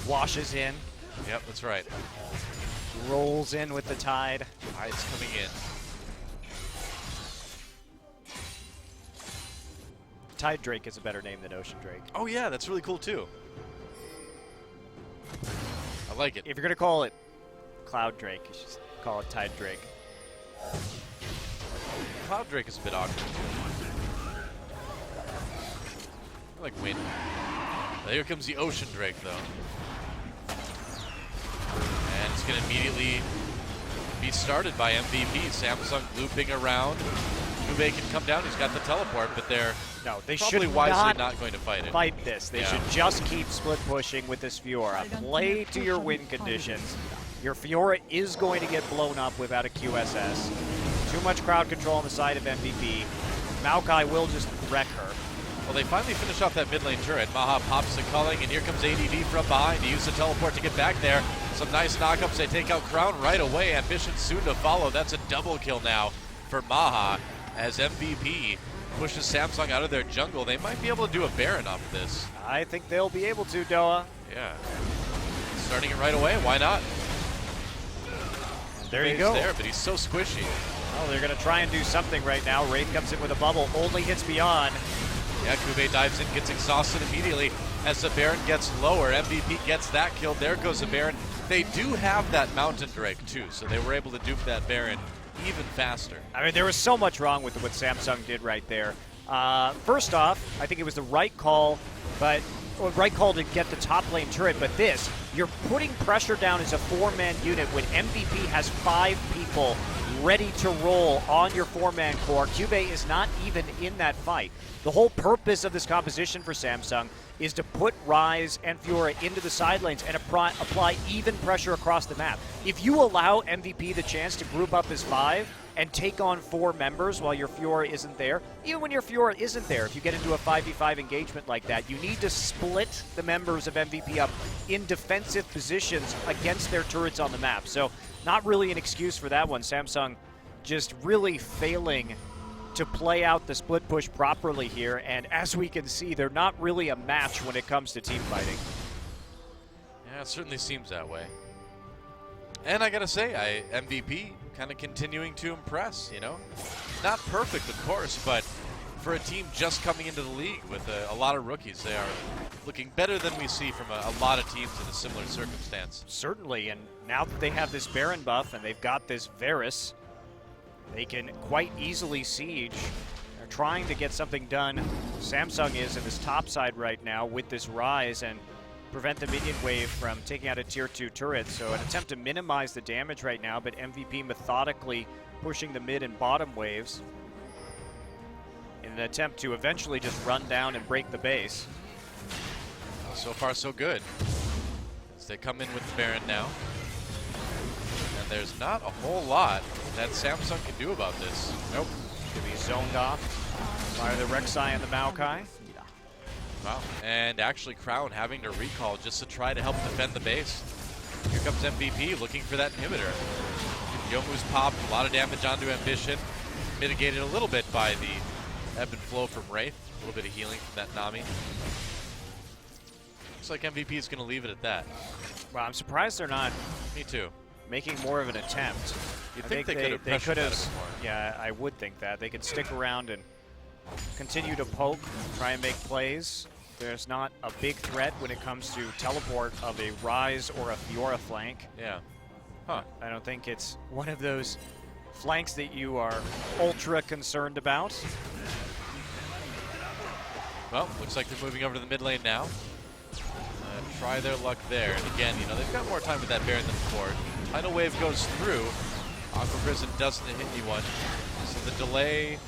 S1: Washes in.
S2: Yep, that's right.
S1: Rolls in with the tide.
S2: Tide's coming in.
S1: Tide Drake is a better name than Ocean Drake.
S2: Oh yeah, that's really cool too. I like it.
S1: If you're going to call it Cloud Drake, you should call it Tide Drake.
S2: Cloud Drake is a bit awkward too. I like wind. Here comes the Ocean Drake though. And it's going to immediately be started by MVP. Samsung looping around. Cuvée can come down. He's got the teleport, but they're
S1: No, they
S2: probably
S1: should
S2: wisely not going to fight it.
S1: fight this. They
S2: Yeah.
S1: should just keep split pushing with this Fiora. Play to your win conditions. Your Fiora is going to get blown up without a QSS. Too much crowd control on the side of MVP. Maokai will just wreck her.
S2: Well, they finally finish off that mid lane turret. Maha pops the culling, and here comes ADD from behind to use the teleport to get back there. Some nice knockups. They take out Crown right away. Ambition soon to follow. That's a double kill now for Maha as MVP pushes Samsung out of their jungle. They might be able to do a Baron off of this.
S1: I think they'll be able to, Doa.
S2: Yeah. Starting it right away. Why not?
S1: There you
S2: He's
S1: go.
S2: there, but he's so squishy.
S1: Well, they're going to try and do something right now. Wraith comes in with a bubble, only hits beyond.
S2: Yeah, Cuvée dives in, gets exhausted immediately as the Baron gets lower. MVP gets that kill. There goes the Baron. They do have that Mountain Drake too, so they were able to dupe that Baron even faster.
S1: I mean, there was so much wrong with what Samsung did right there. First off, I think it was the right call, to get the top lane turret, but this, you're putting pressure down as a four-man unit when MVP has 5 people ready to roll on your four-man core. Cuvée is not even in that fight. The whole purpose of this composition for Samsung is to put Ryze and Fiora into the side lanes and apply even pressure across the map. If you allow MVP the chance to group up as 5 and take on 4 members while your Fiora isn't there, even when your Fiora isn't there, if you get into a 5v5 engagement like that, you need to split the members of MVP up in defensive positions against their turrets on the map. So not really an excuse for that one. Samsung just really failing to play out the split push properly here, and as we can see, they're not really a match when it comes to team fighting.
S2: Yeah, it certainly seems that way. And I gotta say, MVP kind of continuing to impress, you know? Not perfect, of course, but for a team just coming into the league with a lot of rookies. They are looking better than we see from a lot of teams in a similar circumstance.
S1: Certainly, and now that they have this Baron buff and they've got this Varus, they can quite easily siege. They're trying to get something done. Samsung is in this top side right now with this Rise and prevent the minion wave from taking out a tier 2 turret. So an attempt to minimize the damage right now, but MVP methodically pushing the mid and bottom waves in an attempt to eventually just run down and break the base.
S2: So far, so good. As they come in with the Baron now. And there's not a whole lot that Samsung can do about this.
S1: Nope. Could be zoned off by the Rek'Sai and the Maokai.
S2: Wow. And actually Crown having to recall just to try to help defend the base. Here comes MVP looking for that inhibitor. Yomu's popped a lot of damage onto Ambition. Mitigated a little bit by the ebb and flow from Wraith. A little bit of healing from that Nami. Looks like MVP is going to leave it at that.
S1: Well, I'm surprised they're not
S2: Me too.
S1: making more of an attempt.
S2: You'd
S1: I
S2: think they could have
S1: they
S2: pressured
S1: could
S2: that
S1: have.
S2: a bit more.
S1: Yeah, I would think that. They could stick around and continue to poke, try and make plays. There's not a big threat when it comes to teleport of a Rise or a Fiora flank.
S2: Yeah. Huh.
S1: I don't think it's one of those flanks that you are ultra concerned about.
S2: Well, looks like they're moving over to the mid lane now. Try their luck there. And again, you know, they've got more time with that Baron than before. Tidal Wave goes through. Aqua Prison doesn't hit anyone. So the delay,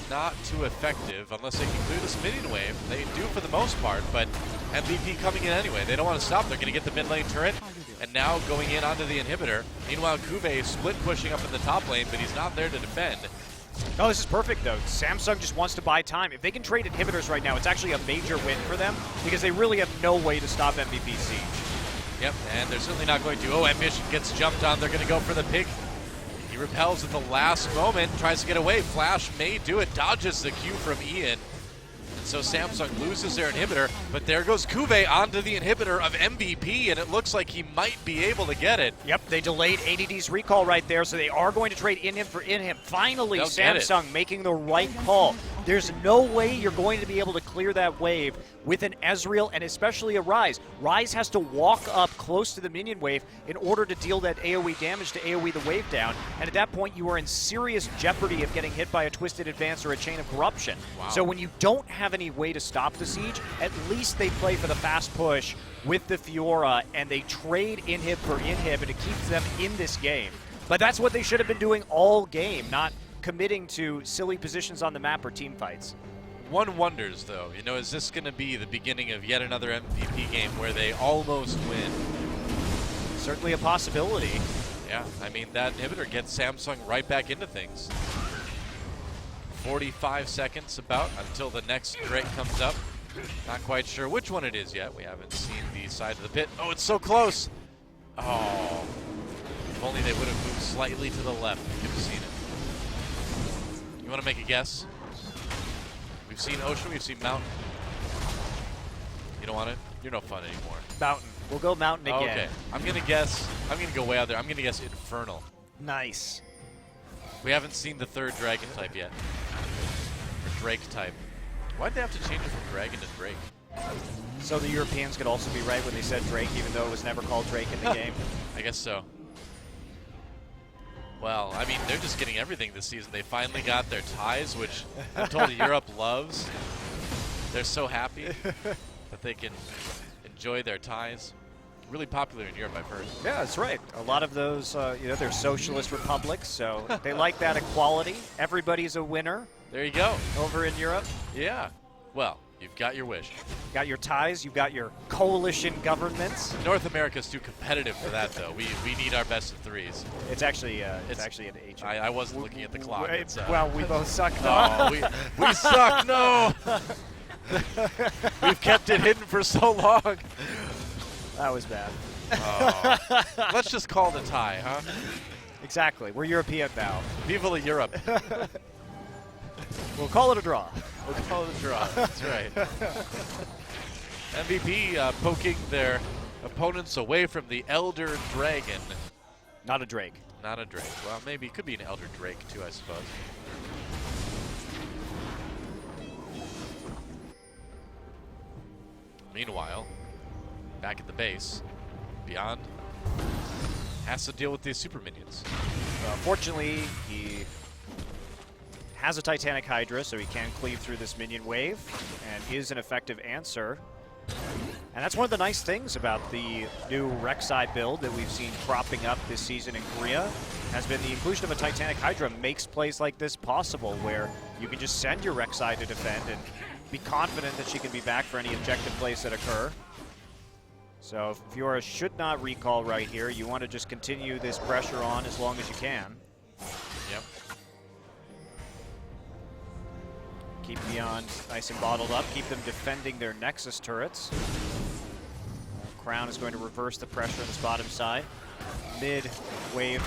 S2: not too effective unless they can clear this minion wave. They do for the most part, but MVP coming in anyway. They don't want to stop. They're going to get the mid lane turret. And now going in onto the inhibitor. Meanwhile, Kube split pushing up in the top lane, but he's not there to defend.
S1: Oh, this is perfect, though. Samsung just wants to buy time. If they can trade inhibitors right now, it's actually a major win for them because they really have no way to stop MVP siege.
S2: Yep, and they're certainly not going to. Oh, Ambition gets jumped on. They're going to go for the pig. He repels at the last moment, tries to get away. Flash may do it, dodges the Q from Ian. And so Samsung loses their inhibitor, but there goes Kube onto the inhibitor of MVP, and it looks like he might be able to get it.
S1: Yep, they delayed ADD's recall right there, so they are going to trade in him for in him. Finally, Samsung making the right call. There's no way you're going to be able to clear that wave with an Ezreal and especially a Rise. Rise has to walk up close to the minion wave in order to deal that AoE damage to AoE the wave down, and at that point you are in serious jeopardy of getting hit by a Twisted Advance or a Chain of Corruption.
S2: Wow.
S1: So when you don't have any way to stop the siege, at least they play for the fast push with the Fiora, and they trade inhib for inhib, and it keeps them in this game. But that's what they should have been doing all game, not committing to silly positions on the map or team fights.
S2: One wonders, though, you know, is this going to be the beginning of yet another MVP game where they almost win?
S1: Certainly a possibility.
S2: Yeah, I mean, that inhibitor gets Samsung right back into things. 45 seconds about until the next Drake comes up. Not quite sure which one it is yet. We haven't seen the side of the pit. Oh, it's so close! Oh. If only they would have moved slightly to the left, we could have seen it. You want to make a guess? We've seen Ocean, we've seen Mountain. You don't want it? You're no fun anymore.
S1: Mountain. We'll go Mountain again.
S2: Okay. I'm going to guess, I'm going to go way out there. I'm going to guess Infernal.
S1: Nice.
S2: We haven't seen the third dragon type yet. Or Drake type. Why'd they have to change it from dragon to Drake?
S1: So the Europeans could also be right when they said Drake, even though it was never called Drake in the game.
S2: I guess so. Well, I mean, they're just getting everything this season. They finally got their ties, which I'm told Europe loves. They're so happy that they can enjoy their ties. Really popular in Europe, I've heard.
S1: Yeah, that's right. A lot of those, they're socialist republics, so they like that equality. Everybody's a winner.
S2: There you go.
S1: Over in Europe.
S2: Yeah. Well, you've got your wish.
S1: You've got your ties. You've got your coalition governments.
S2: North America's too competitive for that, though. We need our best of threes.
S1: It's actually an H.
S2: I wasn't looking at the clock.
S1: Well, we both suck.
S2: No, we suck. No. We've kept it hidden for so long.
S1: That was bad.
S2: Let's just call it a tie, huh?
S1: Exactly. We're European now.
S2: Viva la Europe.
S1: We'll call it a draw.
S2: We'll call it a draw. That's right. MVP poking their opponents away from the Elder Dragon.
S1: Not a Drake.
S2: Not a Drake. Well, maybe it could be an Elder Drake, too, I suppose. Meanwhile, back at the base, Beyond has to deal with these super minions.
S1: Fortunately, he has a Titanic Hydra, so he can cleave through this minion wave, and is an effective answer. And that's one of the nice things about the new Rek'Sai build that we've seen cropping up this season in Korea, has been the inclusion of a Titanic Hydra makes plays like this possible, where you can just send your Rek'Sai to defend and be confident that she can be back for any objective plays that occur. So Fiora should not recall right here. You want to just continue this pressure on as long as you can.
S2: Yep.
S1: Keep Beyond nice and bottled up. Keep them defending their Nexus turrets. Crown is going to reverse the pressure on this bottom side. Mid wave,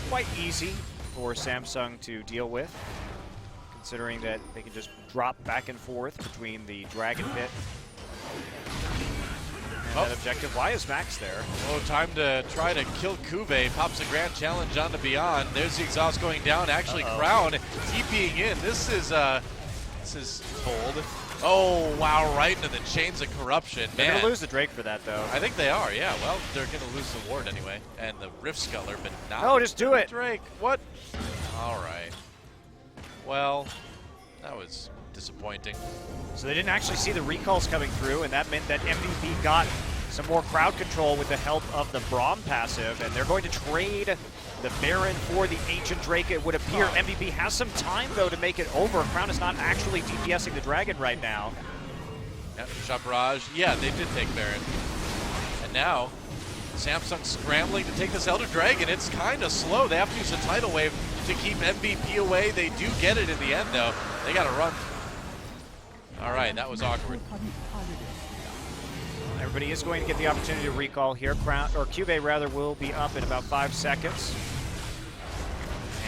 S1: quite easy for Samsung to deal with, considering that they can just drop back and forth between the Dragon Pit and that objective. Why is Max there?
S2: Oh, time to try to kill Kuve. Pops a grand challenge on the Beyond. There's the exhaust going down. Actually, Crown TPing in. This is bold. Oh, wow, right into the chains of corruption.
S1: They're going to lose the Drake for that, though.
S2: I think they are, yeah. Well, they're going to lose the ward anyway. And the Rift Sculler, but not
S1: No, just do it.
S2: Drake. What? All right. Well, that was disappointing.
S1: So they didn't actually see the recalls coming through, and that meant that MVP got some more crowd control with the help of the Braum passive, and they're going to trade the Baron for the Ancient Drake, it would appear. MVP has some time, though, to make it over. Crown is not actually DPSing the Dragon right now.
S2: Yep, shot barrage. Yeah, they did take Baron. And now, Samsung scrambling to take this Elder Dragon. It's kind of slow. They have to use a tidal wave to keep MVP away. They do get it in the end, though. They got to run. All right, that was awkward.
S1: Everybody is going to get the opportunity to recall here. Crown, or Cube rather, will be up in about 5 seconds.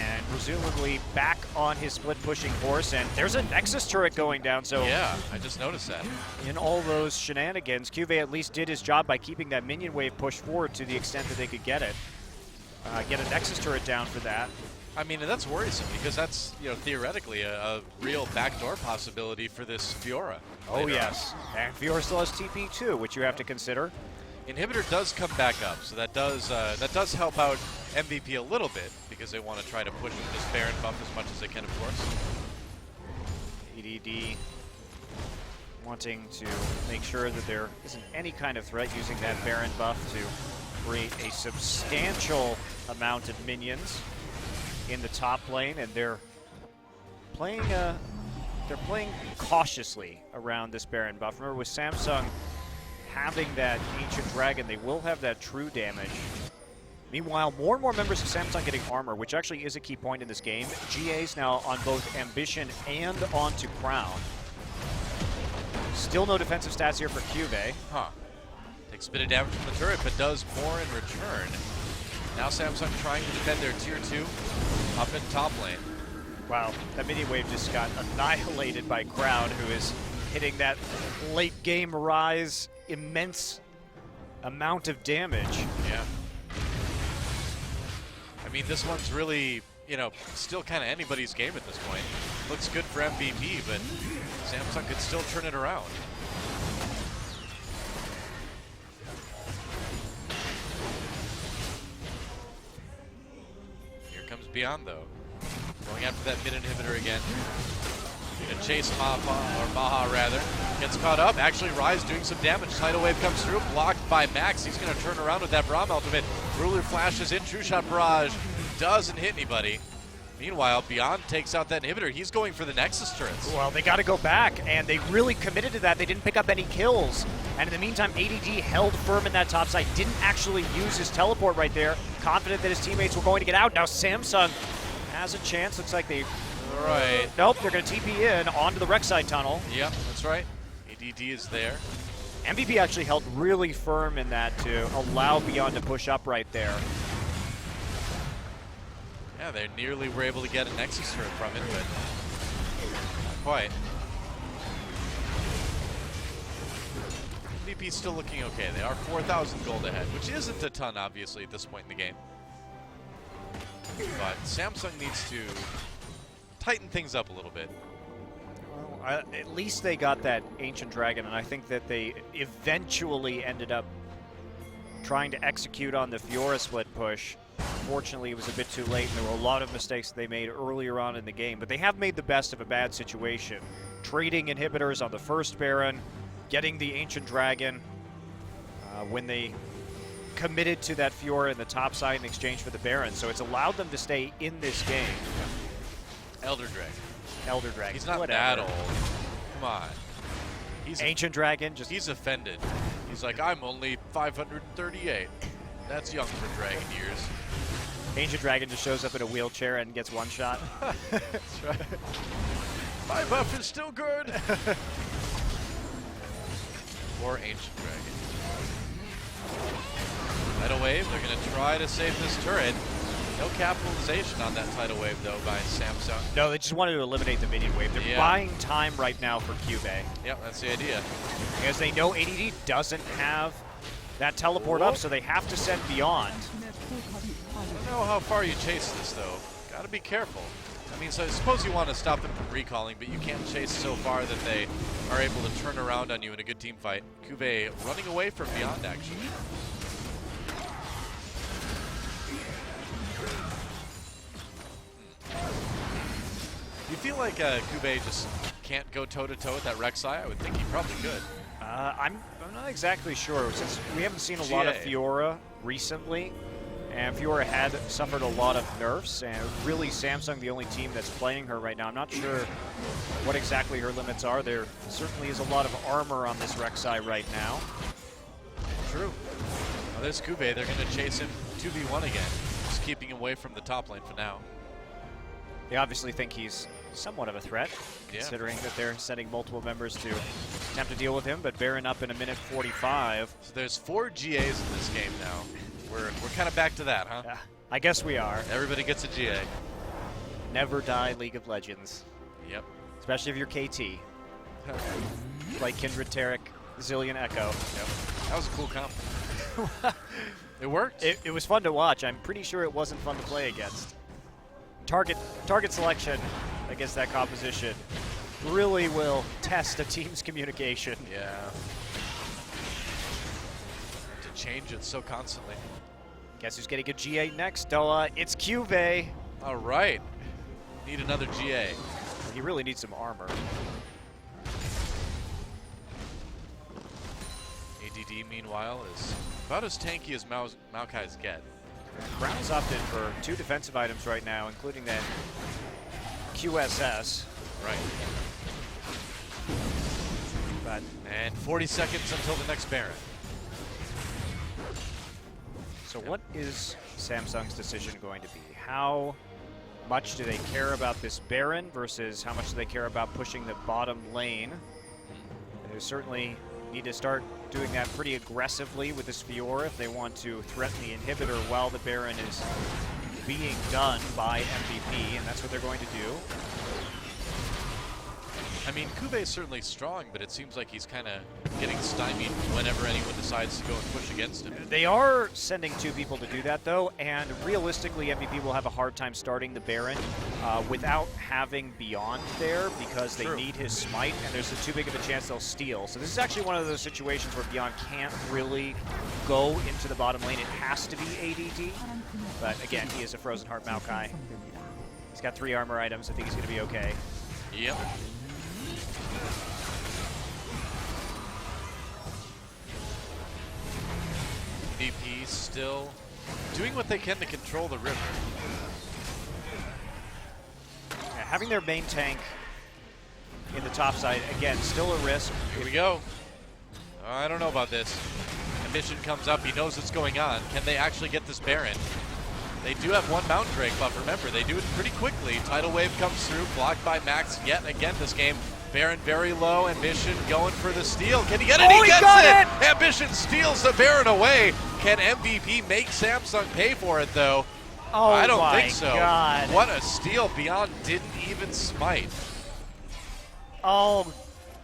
S1: And presumably back on his split pushing horse. And there's a Nexus turret going down, so
S2: yeah, I just noticed that.
S1: In all those shenanigans, Cube at least did his job by keeping that minion wave pushed forward to the extent that they could get it. Get a Nexus turret down for that.
S2: I mean, that's worrisome because that's, you know, theoretically a real backdoor possibility for this Fiora.
S1: Oh yes, and Fiora still has TP too, which you have to consider.
S2: Inhibitor does come back up, so that does help out MVP a little bit because they want to try to push this Baron buff as much as they can, of course.
S1: EDD wanting to make sure that there isn't any kind of threat using that Baron buff to create a substantial amount of minions in the top lane, and they're playing cautiously around this Baron buff. Remember, with Samsung having that Ancient Dragon, they will have that true damage. Meanwhile, more and more members of Samsung getting armor, which actually is a key point in this game. GA's now on both Ambition and onto Crown. Still no defensive stats here for Cube.
S2: Takes a bit of damage from the turret, but does more in return. Now Samsung trying to defend their tier 2 up in top lane.
S1: Wow, that minion wave just got annihilated by Crown, who is hitting that late game rise immense amount of damage.
S2: Yeah. I mean, this one's really, you know, still kind of anybody's game at this point. Looks good for MVP, but Samsung could still turn it around. Beyond though, going after that mid inhibitor again. Gonna chase Maha rather. Gets caught up. Actually, Rise doing some damage. Tidal wave comes through, blocked by Max. He's gonna turn around with that Braum ultimate. Ruler flashes in. True shot barrage doesn't hit anybody. Meanwhile, Beyond takes out that inhibitor. He's going for the Nexus turrets.
S1: Well, they got to go back, and they really committed to that. They didn't pick up any kills. And in the meantime, ADD held firm in that top side. Didn't actually use his teleport right there. Confident that his teammates were going to get out. Now Samsung has a chance. Looks like they...
S2: Right.
S1: Nope, they're going to TP in onto the Rek'Sai tunnel.
S2: Yep, that's right. ADD is there.
S1: MVP actually held really firm in that to allow Beyond to push up right there.
S2: Yeah, they nearly were able to get a Nexus turret from it, but not quite. MVP's still looking okay. They are 4,000 gold ahead, which isn't a ton, obviously, at this point in the game. But Samsung needs to tighten things up a little bit.
S1: Well, At least they got that Ancient Dragon, and I think that they eventually ended up trying to execute on the Fiora split push. Unfortunately, it was a bit too late, and there were a lot of mistakes that they made earlier on in the game. But they have made the best of a bad situation. Trading inhibitors on the first Baron, getting the Ancient Dragon when they committed to that Fiora in the top side in exchange for the Baron. So it's allowed them to stay in this game.
S2: Elder Dragon.
S1: Elder Dragon.
S2: He's not
S1: whatever.
S2: that old. Come on. He's
S1: Ancient Dragon. Just
S2: he's offended. He's like, I'm only 538. That's young for dragon years.
S1: Ancient Dragon just shows up in a wheelchair and gets one shot.
S2: That's right. My buff is still good. Or Ancient Dragon. Tidal Wave, they're going to try to save this turret. No capitalization on that Tidal Wave, though, by Samsung.
S1: No, they just wanted to eliminate the minion wave. They're buying time right now for Cube.
S2: Yep, that's the idea.
S1: Because they know ADD doesn't have that teleport up, so they have to send Beyond.
S2: I don't know how far you chase this, though. Got to be careful. I mean, so I suppose you want to stop them from recalling, but you can't chase so far that they are able to turn around on you in a good team fight. Cube running away from Beyond, actually. You feel like Cube just can't go toe-to-toe with that Rek'Sai? I would think he probably could.
S1: I'm not exactly sure, since we haven't seen a lot of Fiora recently, and Fiora had suffered a lot of nerfs, and really Samsung the only team that's playing her right now. I'm not sure what exactly her limits are. There certainly is a lot of armor on this Rek'Sai right now.
S2: True. Well, there's Cube. They're going to chase him 2v1 again, just keeping him away from the top lane for now.
S1: They obviously think he's somewhat of a threat, considering that they're sending multiple members to attempt to deal with him, but Baron up in a minute 45.
S2: So there's 4 GAs in this game now. We're kind of back to that, huh?
S1: Yeah, I guess we are.
S2: Everybody gets a GA.
S1: Never die League of Legends.
S2: Yep.
S1: Especially if you're KT. Like Kindred Tarek, Zillion Echo.
S2: Yep. That was a cool comp. It worked.
S1: It was fun to watch. I'm pretty sure it wasn't fun to play against. Target selection against that composition really will test a team's communication.
S2: Yeah. To change it so constantly.
S1: Guess who's getting a GA next? It's Cube.
S2: All right. Need another GA.
S1: He really needs some armor.
S2: ADD, meanwhile, is about as tanky as Maokai's get.
S1: Brown's opted for 2 defensive items right now, including that QSS.
S2: Right.
S1: But
S2: and 40 seconds until the next Baron.
S1: So what is Samsung's decision going to be? How much do they care about this Baron versus how much do they care about pushing the bottom lane? They certainly need to start doing that pretty aggressively with this Fiora if they want to threaten the inhibitor while the Baron is being done by MVP, and that's what they're going to do.
S2: I mean, Kube's certainly strong, but it seems like he's kind of getting stymied whenever anyone decides to go and push against him.
S1: They are sending 2 people to do that, though, and realistically, MVP will have a hard time starting the Baron without having Beyond there because they need his smite, and there's too big of a chance they'll steal. So this is actually one of those situations where Beyond can't really go into the bottom lane. It has to be ADD, but again, he is a Frozen Heart Maokai. He's got 3 armor items. I think he's going to be okay.
S2: Yep. MVP still doing what they can to control the river.
S1: Yeah, having their main tank in the top side, again, still a risk.
S2: Here we go. I don't know about this. Ambition comes up, he knows what's going on. Can they actually get this Baron? They do have 1 Mountain Drake buff, remember, they do it pretty quickly. Tidal Wave comes through, blocked by Max yet again this game. Baron very low, Ambition going for the steal. Can he get it?
S1: Oh,
S2: he gets
S1: got
S2: it! Ambition steals the Baron away. Can MVP make Samsung pay for it, though?
S1: Oh,
S2: I don't think so.
S1: God.
S2: What a steal. Beyond didn't even smite.
S1: Oh,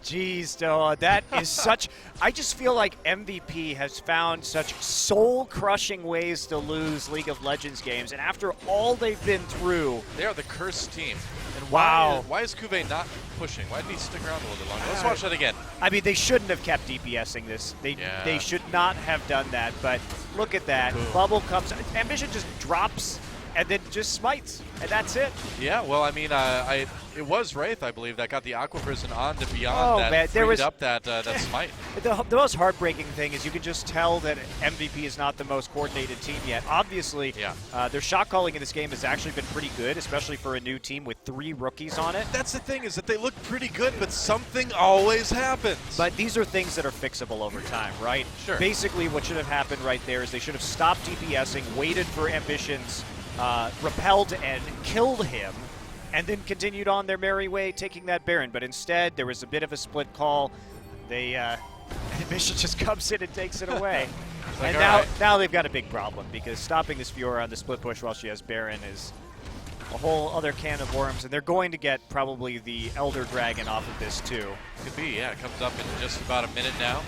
S1: Jeez, Noah, that is such. I just feel like MVP has found such soul-crushing ways to lose League of Legends games, and after all they've been through,
S2: they are the cursed team. And
S1: wow,
S2: why is Cuvée not pushing? Why didn't he stick around a little bit longer? Let's watch that again.
S1: I mean, they shouldn't have kept DPSing this. They should not have done that. But look at that.
S2: Boom.
S1: Bubble comes. Ambition just drops and then just smites, and that's it.
S2: Yeah, well, I mean, it was Wraith, I believe, that got the Aqua Prison on to Beyond that
S1: man,
S2: freed up that smite.
S1: The most heartbreaking thing is you can just tell that MVP is not the most coordinated team yet. Obviously, their shot calling in this game has actually been pretty good, especially for a new team with 3 rookies on it.
S2: That's the thing, is that they look pretty good, but something always happens.
S1: But these are things that are fixable over time, right?
S2: Sure.
S1: Basically, what should have happened right there is they should have stopped DPSing, waited for Ambition's repelled and killed him, and then continued on their merry way taking that Baron. But instead, there was a bit of a split call. They Ambition just comes in and takes it away.
S2: Like,
S1: and now they've got a big problem, because stopping this Fiora on the split push while she has Baron is a whole other can of worms, and they're going to get probably the Elder Dragon off of this too.
S2: Could be, yeah. It comes up in just about a minute now.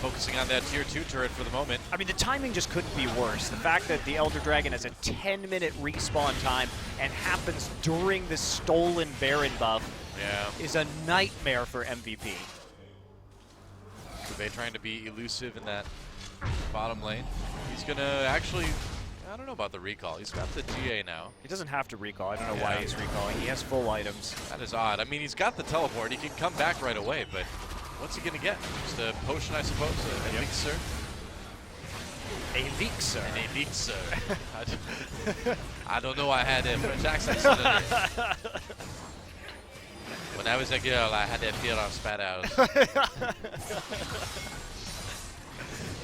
S2: Focusing on that tier 2 turret for the moment.
S1: I mean, the timing just couldn't be worse. The fact that the Elder Dragon has a 10-minute respawn time and happens during the stolen Baron buff is a nightmare for MVP.
S2: Cuvée trying to be elusive in that bottom lane. He's going to actually, I don't know about the recall. He's got the GA now.
S1: He doesn't have to recall. I don't know why he's recalling. He has full items.
S2: That is odd. I mean, he's got the teleport. He can come back right away, but what's he going to get? Just a potion, I suppose? A elixir?
S1: Elixir.
S2: An elixir. I don't know. I had a French accent suddenly. When I was a girl, I had that fear of spat out.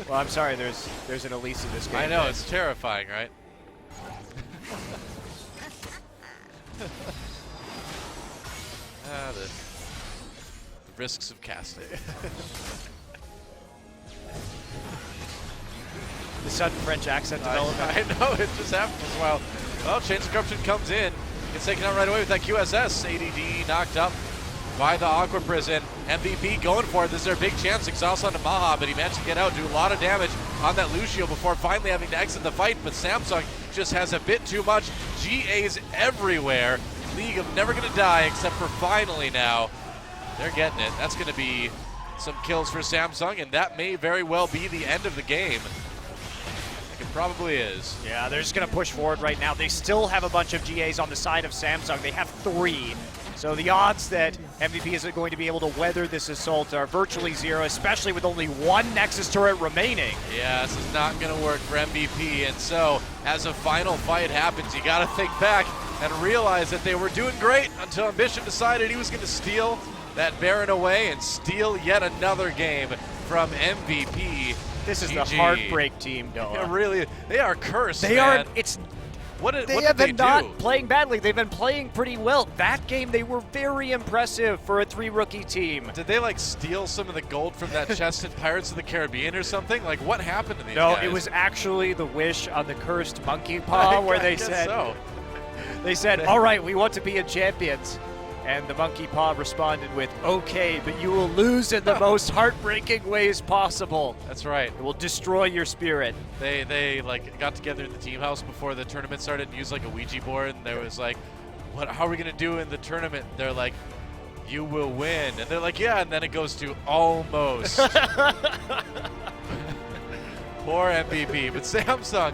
S1: Well, I'm sorry. There's an Elise in this game.
S2: I know. It's terrifying, right? The risks of casting.
S1: The sudden French accent development.
S2: I know, it just happens. Well, Chains of Corruption comes in. Gets taken out right away with that QSS. ADD knocked up by the Aqua Prison. MVP going for it. This is their big chance. Exhaust onto Maha, but he managed to get out, do a lot of damage on that Lucio before finally having to exit the fight. But Samsung just has a bit too much. GAs everywhere. League of never going to die, except for finally now. They're getting it. That's going to be some kills for Samsung, and that may very well be the end of the game. I think it probably is.
S1: Yeah, they're just going to push forward right now. They still have a bunch of GAs on the side of Samsung. They have 3. So the odds that MVP is going to be able to weather this assault are virtually 0, especially with only 1 Nexus turret remaining.
S2: Yeah, this is not going to work for MVP. And so, as a final fight happens, you got to think back and realize that they were doing great until Ambition decided he was going to steal that Baron away and steal yet another game from MVP.
S1: This is the heartbreak team, Noah.
S2: Yeah, really, they are cursed.
S1: They
S2: man.
S1: are. It's.
S2: What did
S1: They have
S2: they
S1: been
S2: do?
S1: not playing badly. They've been playing pretty well. That game, they were very impressive for a 3-rookie team.
S2: Did they like steal some of the gold from that chest in Pirates of the Caribbean or something? Like, what happened to these guys?
S1: No, it was actually the wish on the cursed monkey paw where they said, they said, all right, we want to be in champions. And the monkey paw responded with, okay, but you will lose in the most heartbreaking ways possible.
S2: That's right.
S1: It will destroy your spirit.
S2: They like got together in the team house before the tournament started and used like a Ouija board, and there was like, how are we gonna do in the tournament? They're like, you will win. And they're like, yeah, and then it goes to almost. Poor MVP, but Samsung